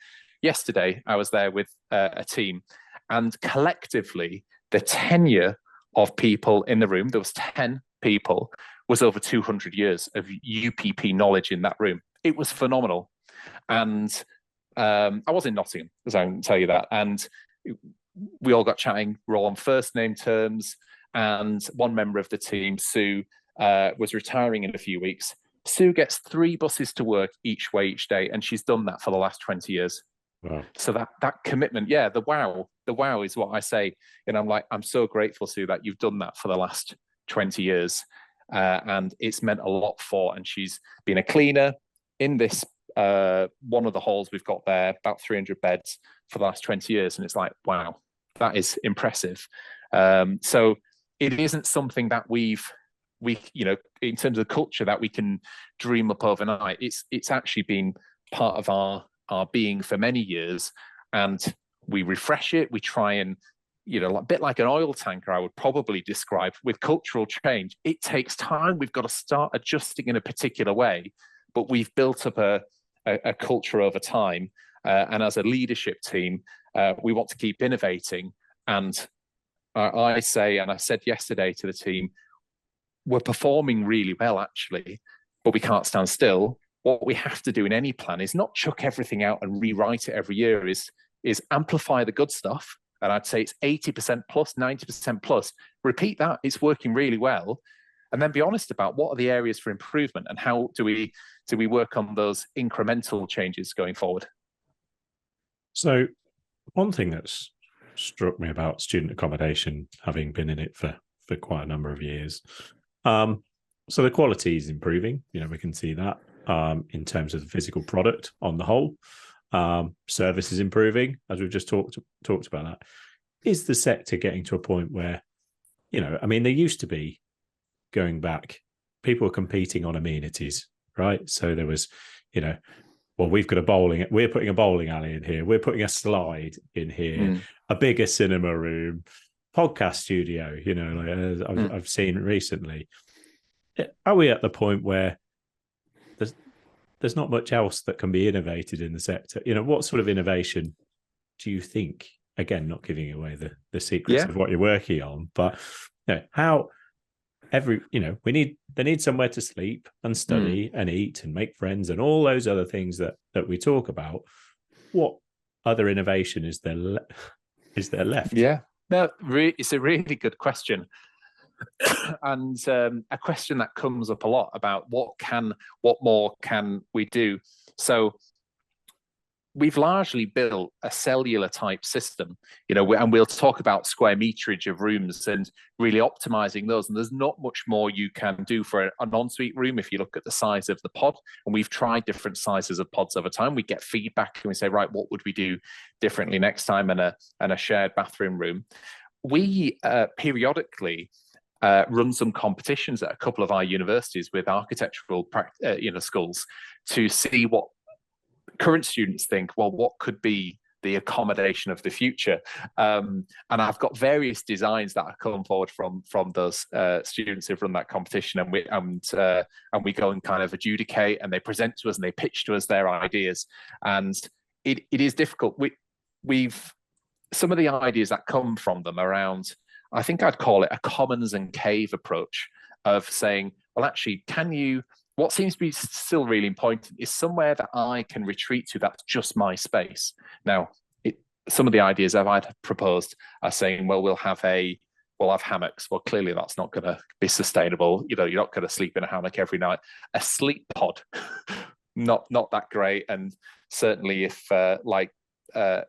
Yesterday, I was there with a team, and collectively, the tenure of people in the room, there was 10 people, was over 200 years of UPP knowledge in that room. It was phenomenal. And I was in Nottingham, as I can tell you that. And we all got chatting. We're all on first name terms. And one member of the team, Sue, was retiring in a few weeks. Sue gets 3 buses to work each way each day, and she's done that for the last 20 years. Wow. So that commitment, the wow is what I say. And I'm so grateful, Sue, that you've done that for the last 20 years. And it's meant a lot for, and she's been a cleaner in this, one of the halls we've got there, about 300 beds, for the last 20 years. And it's like, wow, that is impressive. So it isn't something that we, in terms of culture, that we can dream up overnight. It's actually been part of our being for many years, and we refresh it. We try and, a bit like an oil tanker, I would probably describe. With cultural change, it takes time. We've got to start adjusting in a particular way, but we've built up a culture over time. And as a leadership team, we want to keep innovating. And I say, and I said yesterday to the team, we're performing really well, actually, but we can't stand still. What we have to do in any plan is not chuck everything out and rewrite it every year, is amplify the good stuff. And I'd say it's 80% plus, 90% plus. Repeat that. It's working really well. And then be honest about what are the areas for improvement, and how do we work on those incremental changes going forward. So one thing that's struck me about student accommodation, having been in it for quite a number of years, so the quality is improving. We can see that in terms of the physical product on the whole. Service is improving, as we've just talked about that. Is the sector getting to a point where, there used to be, going back, people were competing on amenities, right? So there was, well, we're putting a bowling alley in here, we're putting a slide in here, a bigger cinema room, podcast studio, I've seen recently. Are we at the point where there's not much else that can be innovated in the sector? What sort of innovation do you think, again, not giving away the secrets of what you're working on, but how they need somewhere to sleep and study and eat and make friends and all those other things that we talk about. What other innovation is there left? Yeah, no, it's a really good question. And a question that comes up a lot about what more can we do? So we've largely built a cellular type system, and we'll talk about square meterage of rooms and really optimizing those. And there's not much more you can do for an ensuite room if you look at the size of the pod. And we've tried different sizes of pods over time. We get feedback and we say, right, what would we do differently next time? And a shared bathroom room. We periodically run some competitions at a couple of our universities with architectural schools to see what current students think, well, what could be the accommodation of the future? And I've got various designs that have come forward from those students who've run that competition, and we go and kind of adjudicate, and they present to us and they pitch to us their ideas. And it is difficult. We've some of the ideas that come from them around, I think I'd call it a commons and cave approach of saying, well, actually, what seems to be still really important is somewhere that I can retreat to that's just my space. Now, some of the ideas I've proposed are saying, well, we'll have hammocks. Well, clearly that's not going to be sustainable. You're not going to sleep in a hammock every night. A sleep pod, not that great. And certainly if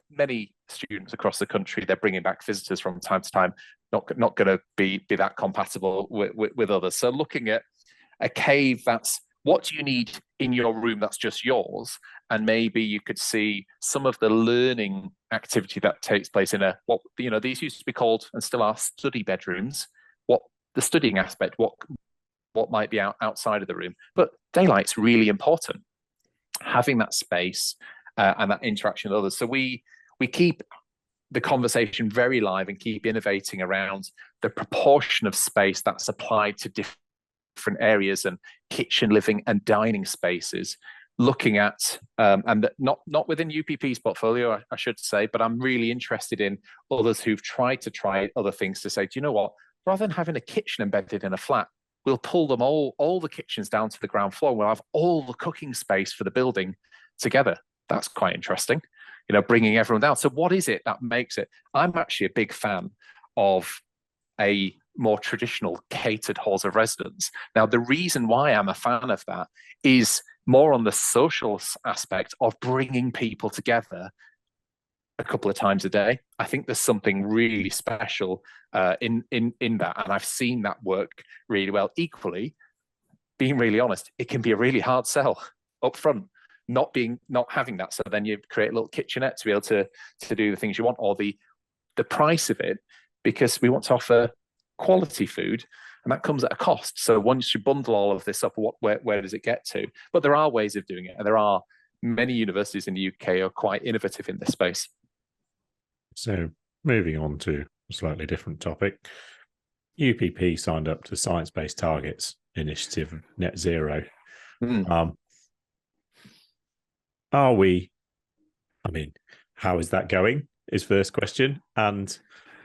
many students across the country, they're bringing back visitors from time to time, not going to be that compatible with others. So looking at a cave, that's what do you need in your room that's just yours, and maybe you could see some of the learning activity that takes place in these used to be called, and still are, study bedrooms. What the studying aspect, what might be outside of the room, but daylight's really important. Having that space and that interaction with others. So we keep the conversation very live and keep innovating around the proportion of space that's applied to different areas and kitchen, living and dining spaces, looking at and not within UPP's portfolio, I should say, but I'm really interested in others who've tried other things to say, do you know what, rather than having a kitchen embedded in a flat, we'll pull them all the kitchens down to the ground floor. We'll have all the cooking space for the building together. That's quite interesting, bringing everyone down. So what is it that makes it? I'm actually a big fan of a more traditional catered halls of residence. Now, the reason why I'm a fan of that is more on the social aspect of bringing people together a couple of times a day. I think there's something really special in that, and I've seen that work really well. Equally, being really honest, it can be a really hard sell up front. not having that. So then you create a little kitchenette to be able to do the things you want, or the price of it, because we want to offer quality food, and that comes at a cost. So once you bundle all of this up, where does it get to? But there are ways of doing it, and there are many universities in the UK are quite innovative in this space. So moving on to a slightly different topic, UPP signed up to Science Based Targets Initiative Net Zero. Are we? I mean, how is that going? Is first question, and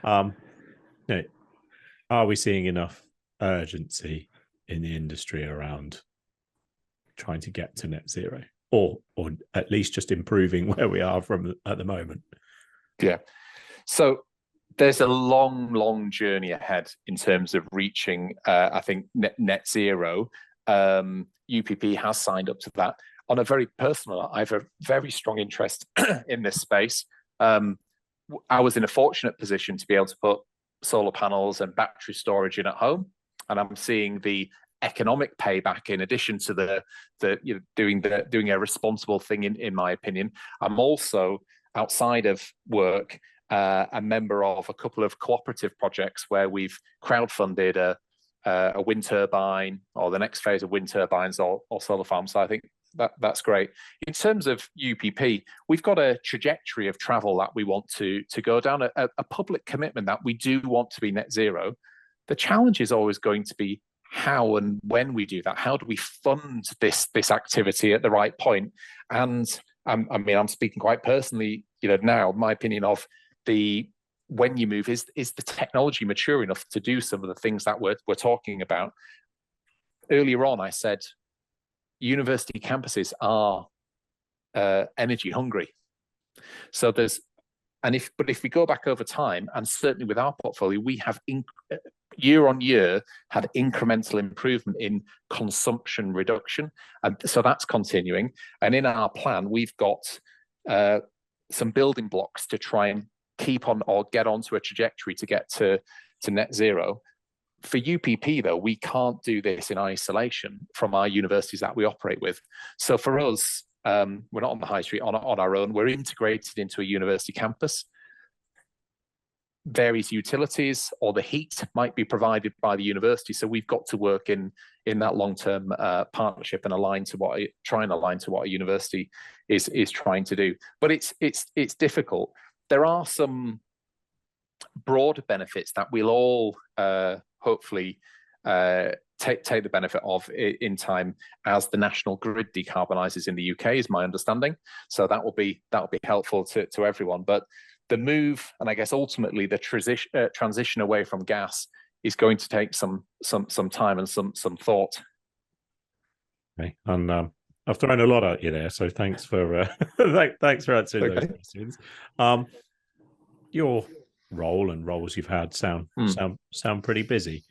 are we seeing enough urgency in the industry around trying to get to net zero, or at least just improving where we are from at the moment? Yeah. So there's a long journey ahead in terms of reaching, I think, net zero. UPP has signed up to that. On a very personal, I have a very strong interest in this space. I was in a fortunate position to be able to put solar panels and battery storage in at home, and I'm seeing the economic payback in addition to the doing a responsible thing. In my opinion, I'm also, outside of work, a member of a couple of cooperative projects where we've crowdfunded a wind turbine, or the next phase of wind turbines, or solar farms. So I think that's great. In terms of UPP, we've got a trajectory of travel that we want to go down, a public commitment that we do want to be net zero. The challenge is always going to be how and when we do that. How do we fund this activity at the right point? And I mean, I'm speaking quite personally, now, my opinion of when you move is the technology mature enough to do some of the things that we're talking about. Earlier on, I said university campuses are energy hungry. So if we go back over time, and certainly with our portfolio, we have year on year had incremental improvement in consumption reduction, and so that's continuing. And in our plan, we've got some building blocks to try and keep on or get onto a trajectory to get to net zero. For UPP, though, we can't do this in isolation from our universities that we operate with. So for us, we're not on the high street on our own. We're integrated into a university campus. Various utilities or the heat might be provided by the university. So we've got to work in that long-term partnership and try and align to what a university is trying to do. But it's difficult. There are some broader benefits that we'll all hopefully take the benefit of in time as the national grid decarbonises in the UK, is my understanding. So that will be helpful to everyone. But the move, and I guess ultimately the transition away from gas, is going to take some time and some thought. Okay, and I've thrown a lot at you there, so thanks for thanks for answering those questions. Your role and roles you've had sound pretty busy.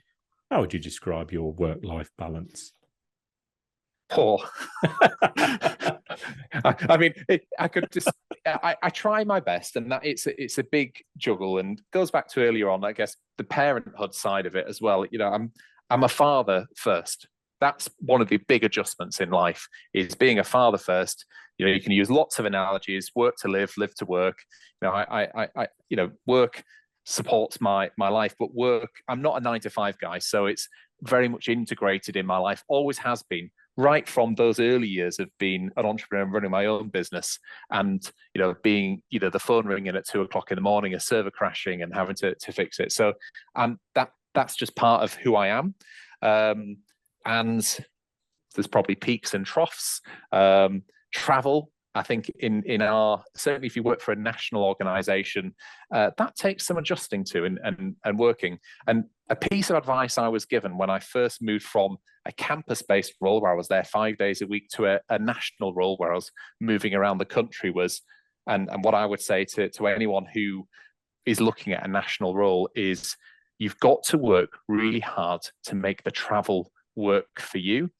How would you describe your work-life balance? Poor. I mean, I could just. I try my best, and that it's a big juggle, and goes back to earlier on, I guess, the parenthood side of it as well. I'm a father first. That's one of the big adjustments in life, is being a father first. You can use lots of analogies: work to live, live to work. Work supports my life, but work, I'm not a 9-to-5 guy, so it's very much integrated in my life. Always has been, right from those early years of being an entrepreneur and running my own business, and being the phone ringing at 2:00 in the morning, a server crashing, and having to fix it. So that's just part of who I am. And there's probably peaks and troughs. Travel, I think, in our, certainly if you work for a national organization, that takes some adjusting to and working. And a piece of advice I was given when I first moved from a campus-based role where I was there 5 days a week to a national role where I was moving around the country was, and what I would say to anyone who is looking at a national role is, you've got to work really hard to make the travel work for you,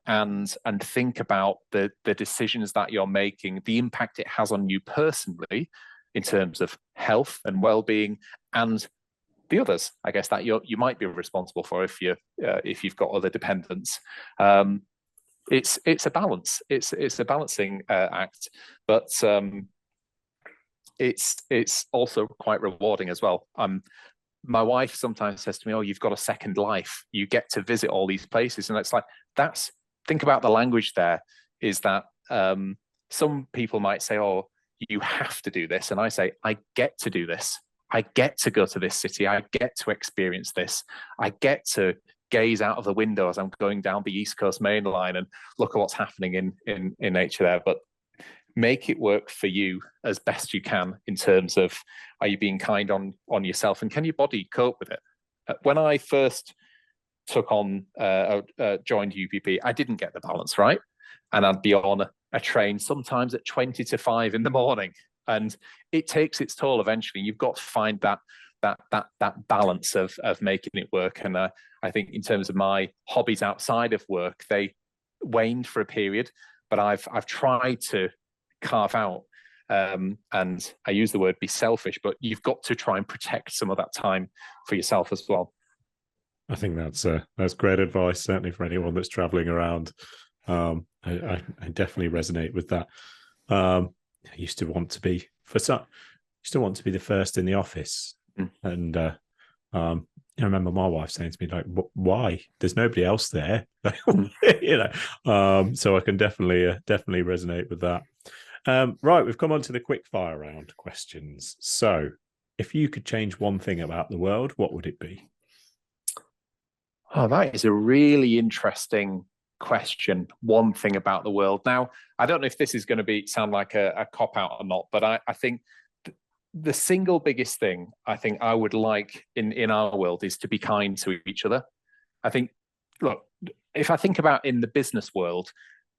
and think about the decisions that you're making, the impact it has on you personally in terms of health and well-being, and the others, I guess, that you might be responsible for if you've got other dependents. it's a balance. It's a balancing act, but it's also quite rewarding as well. My wife sometimes says to me, "Oh, you've got a second life. You get to visit all these places," and it's like think about the language there. Is that some people might say, "Oh, you have to do this," and I say, "I get to do this. I get to go to this city. I get to experience this. I get to gaze out of the window as I'm going down the East Coast main line and look at what's happening in nature there." But make it work for you as best you can in terms of, are you being kind on yourself, and can your body cope with it? When I first took on joined UPP, I didn't get the balance right, and I'd be on a train sometimes at 20 to 5 in the morning, and it takes its toll eventually. You've got to find that balance of making it work. And I think in terms of my hobbies outside of work, they waned for a period, but I've tried to carve out, and I use the word be selfish, but you've got to try and protect some of that time for yourself as well. I think that's great advice, certainly for anyone that's traveling around. I definitely resonate with that. I used to want to be the first in the office, and I remember my wife saying to me, like, "Why? There's nobody else there," So I can definitely resonate with that. Right, we've come on to the quick fire round questions. So, if you could change one thing about the world, what would it be? Oh, that is a really interesting question. One thing about the world. Now, I don't know if this is going to sound like a cop out or not, but I think the single biggest thing I think I would like in our world is to be kind to each other. I think, look, if I think about in the business world,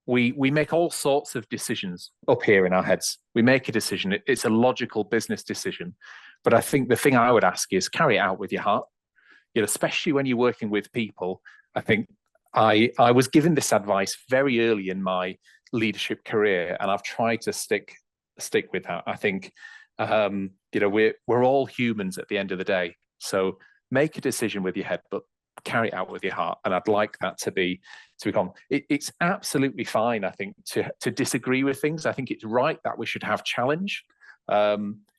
we make all sorts of decisions up here in our heads. We make a decision. It's a logical business decision. But I think the thing I would ask is carry it out with your heart. Especially when you're working with people. I think I was given this advice very early in my leadership career, and I've tried to stick with that. I think we're all humans at the end of the day. So make a decision with your head, but carry it out with your heart. And I'd like that to become. It's absolutely fine, I think, to disagree with things. I think it's right that we should have challenge.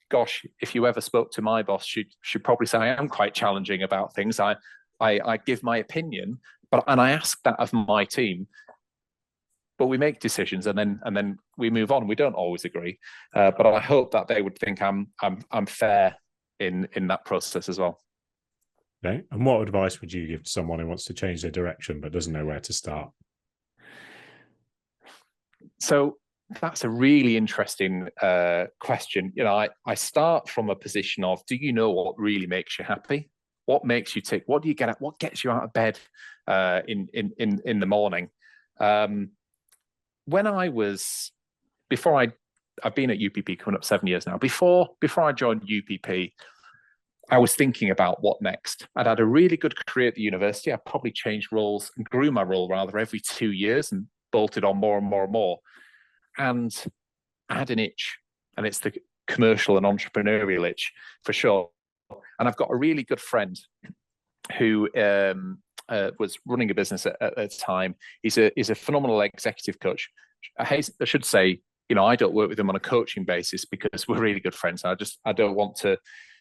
Gosh, if you ever spoke to my boss, she'd probably say I am quite challenging about things. I give my opinion, and I ask that of my team. But we make decisions, and then we move on. We don't always agree, but I hope that they would think I'm fair in that process as well. Okay. And what advice would you give to someone who wants to change their direction but doesn't know where to start? So that's a really interesting question. I start from a position of, do you know what really makes you happy? What makes you tick? What do you get at? What gets you out of bed in the morning? When I've been at UPP coming up 7 years now. Before I joined UPP, I was thinking about what next. I'd had a really good career at the university. I probably changed roles and grew my role rather every 2 years and bolted on more and more and more. And I had an itch, and it's the commercial and entrepreneurial itch for sure. And I've got a really good friend who was running a business at the time. He's a phenomenal executive coach. I should say, I don't work with him on a coaching basis because we're really good friends. I don't want to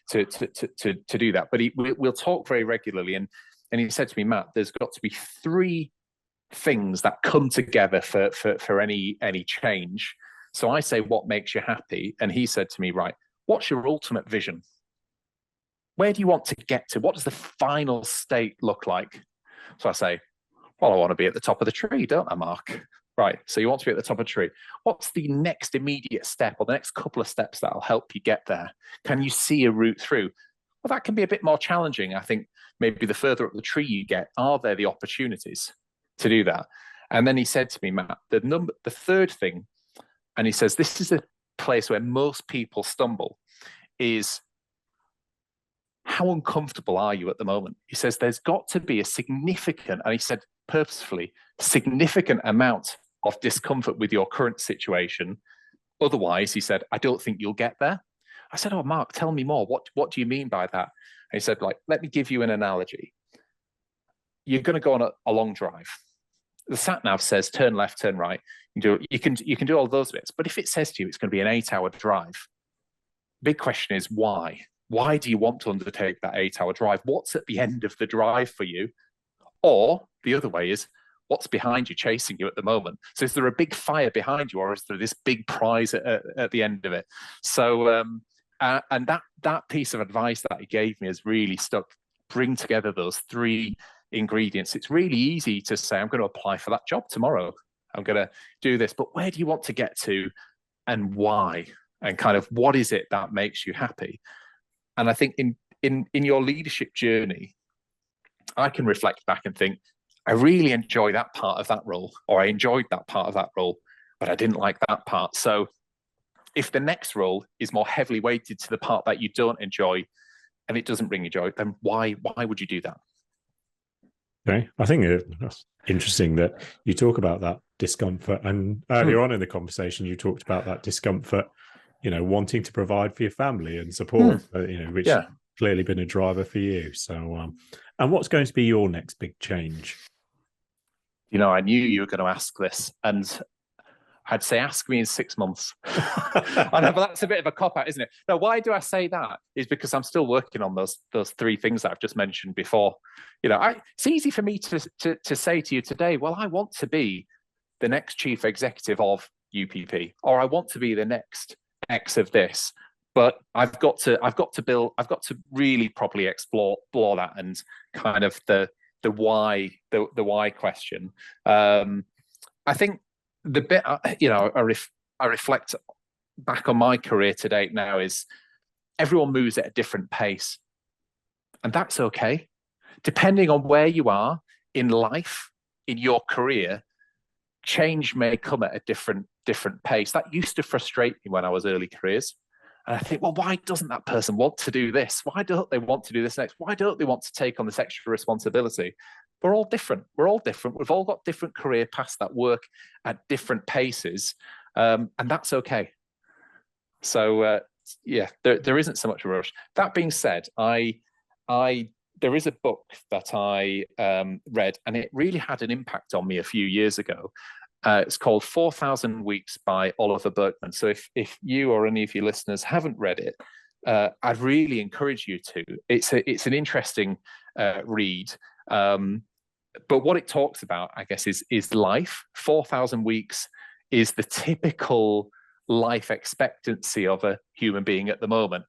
do that. But we'll talk very regularly. And he said to me, "Matt, there's got to be 3 things that come together for any change." So I say, "What makes you happy?" And he said to me, "Right, what's your ultimate vision? Where do you want to get to? What does the final state look like?" So I say, "Well, I want to be at the top of the tree, don't I, Mark?" "Right, so you want to be at the top of the tree. What's the next immediate step or the next couple of steps that'll help you get there? Can you see a route through?" Well, that can be a bit more challenging. I think maybe the further up the tree you get, are there the opportunities to do that? And then he said to me, "Matt, the 3rd thing," and he says, "This is a place where most people stumble, is how uncomfortable are you at the moment?" He says, "There's got to be a significant," and he said purposefully, "significant amount of discomfort with your current situation. Otherwise," he said, "I don't think you'll get there." I said, "Oh, Mark, tell me more. What do you mean by that?" And he said, "Let me give you an analogy. You're going to go on a long drive. the sat nav says turn left, turn right. You can do all those bits. But if it says to you it's going to be an 8-hour drive, big question is why? Why do you want to undertake that 8-hour drive? What's at the end of the drive for you? Or the other way is, what's behind you, chasing you at the moment? So is there a big fire behind you, or is there this big prize at the end of it? So, and that piece of advice that he gave me has really stuck. Bring together those 3 ingredients. It's really easy to say, I'm going to apply for that job tomorrow. I'm going to do this, but where do you want to get to, and why? And kind of what is it that makes you happy? And I think in your leadership journey, I can reflect back and think, I really enjoy that part of that role, or I enjoyed that part of that role, but I didn't like that part. So if the next role is more heavily weighted to the part that you don't enjoy and it doesn't bring you joy, then why would you do that? Okay. I think it's interesting that you talk about that discomfort, and earlier on in the conversation, you talked about that discomfort, wanting to provide for your family and support, which clearly been a driver for you. So, and what's going to be your next big change? I knew you were going to ask this, and I'd say ask me in 6 months. I know, but that's a bit of a cop-out, isn't it? No, why do I say that? Is because I'm still working on those 3 things that I've just mentioned before. It's easy for me to say to you today, well, I want to be the next chief executive of UPP, or I want to be the next X of this. But I've got to really properly explore that, and kind of the why question. I think the bit, I reflect back on my career to date now is everyone moves at a different pace, and that's okay. Depending on where you are in life, in your career, change may come at a different pace. That used to frustrate me when I was early careers. And I think, well, why doesn't that person want to do this? Why don't they want to do this next? Why don't they want to take on this extra responsibility? We're all different. We're all different. We've all got different career paths that work at different paces. And that's okay. So, there isn't so much a rush. That being said, there is a book that I read, and it really had an impact on me a few years ago. It's called 4,000 Weeks by Oliver Burton. So if you or any of your listeners haven't read it, I'd really encourage you to. It's an interesting read. But what it talks about, I guess, is life. 4,000 weeks is the typical life expectancy of a human being at the moment,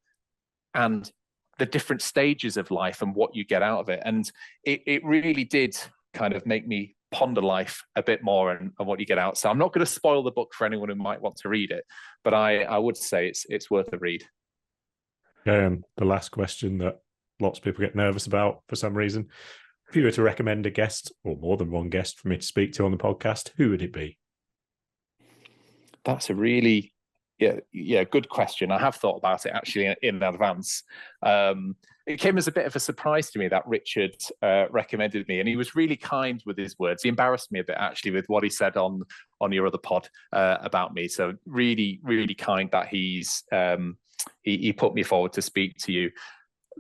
and the different stages of life and what you get out of it. And it really did kind of make me ponder life a bit more and what you get out. So I'm not going to spoil the book for anyone who might want to read it, but I would say it's worth a read. The last question that lots of people get nervous about for some reason. If you were to recommend a guest, or more than one guest, for me to speak to on the podcast, who would it be? That's a really good question. I have thought about it actually in advance. It came as a bit of a surprise to me that Richard recommended me, and he was really kind with his words. He embarrassed me a bit actually with what he said on your other pod about me. So really, really kind that he put me forward to speak to you.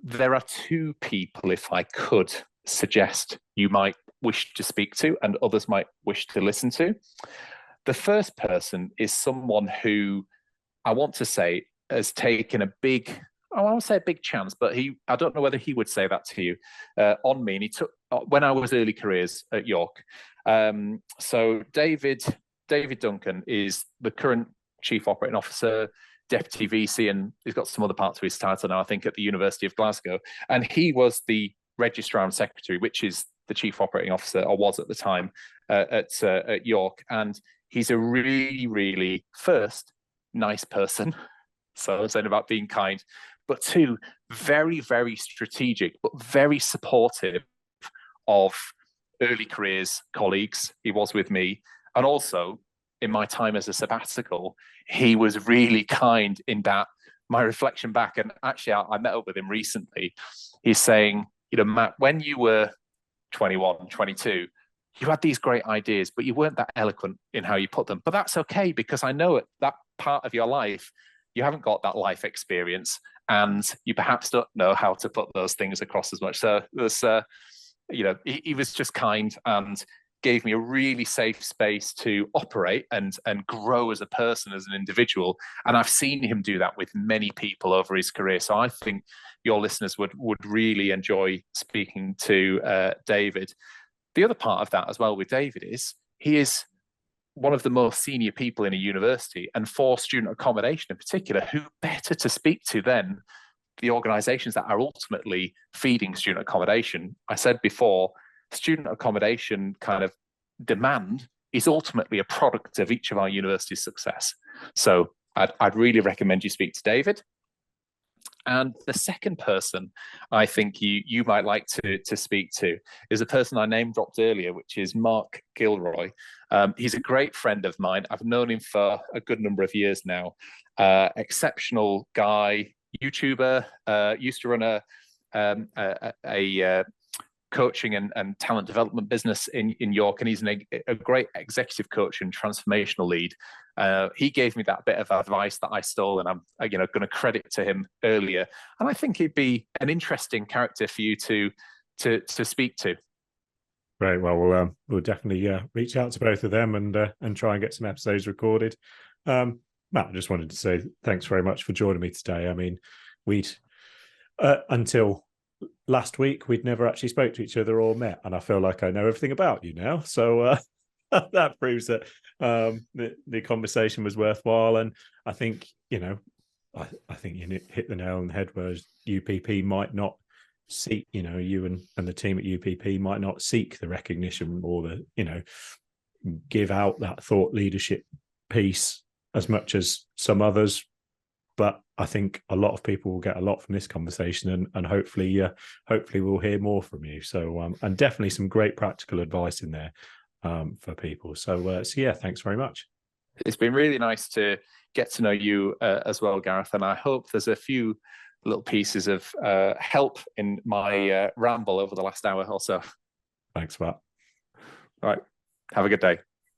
There are 2 people, if I could suggest, you might wish to speak to and others might wish to listen to. The first person is someone who I want to say has taken a big, I won't say a big chance, but I don't know whether he would say that to you, on me. And he took, when I was early careers at York. So David Duncan is the current Chief Operating Officer, Deputy VC, and he's got some other parts of his title now, I think, at the University of Glasgow. And he was the Registrar and Secretary, which is the Chief Operating Officer, or was at the time, at York. And he's a really, really, first, nice person. So I was saying about being kind, but 2, very, very strategic, but very supportive of early careers colleagues. He was with me. And also in my time as a sabbatical, he was really kind in that my reflection back, and actually I met up with him recently. He's saying, Matt, when you were 21, 22, you had these great ideas, but you weren't that eloquent in how you put them. But that's okay, because I know at that part of your life, you haven't got that life experience, and you perhaps don't know how to put those things across as much. So there's, he was just kind, and gave me a really safe space to operate and grow as a person, as an individual. And I've seen him do that with many people over his career. So I think your listeners would really enjoy speaking to David. The other part of that as well with David is he is one of the most senior people in a university, and for student accommodation in particular, who better to speak to than the organizations that are ultimately feeding student accommodation. I said before, student accommodation kind of demand is ultimately a product of each of our university's success. So I'd really recommend you speak to David. And the second person I think you might like to speak to is a person I name dropped earlier, which is Mark Gilroy. He's a great friend of mine. I've known him for a good number of years now. Exceptional guy, YouTuber, used to run a coaching and talent development business in York, and he's a great executive coach and transformational lead. He gave me that bit of advice that I stole, and I'm going to credit to him earlier. And I think he'd be an interesting character for you to speak to. Great. Well, we'll definitely reach out to both of them and try and get some episodes recorded. Matt, I just wanted to say thanks very much for joining me today. I mean, we'd until last week we'd never actually spoke to each other or met, and I feel like I know everything about you now. So that proves that the conversation was worthwhile. And I think I think you hit the nail on the head. Whereas UPP might not seek, you and the team at UPP might not seek the recognition or the give out that thought leadership piece as much as some others. But I think a lot of people will get a lot from this conversation, and hopefully we'll hear more from you. So and definitely some great practical advice in there for people. So yeah, thanks very much. It's been really nice to get to know you as well, Gareth, and I hope there's a few little pieces of help in my ramble over the last hour or so. Thanks, Matt. All right. Have a good day.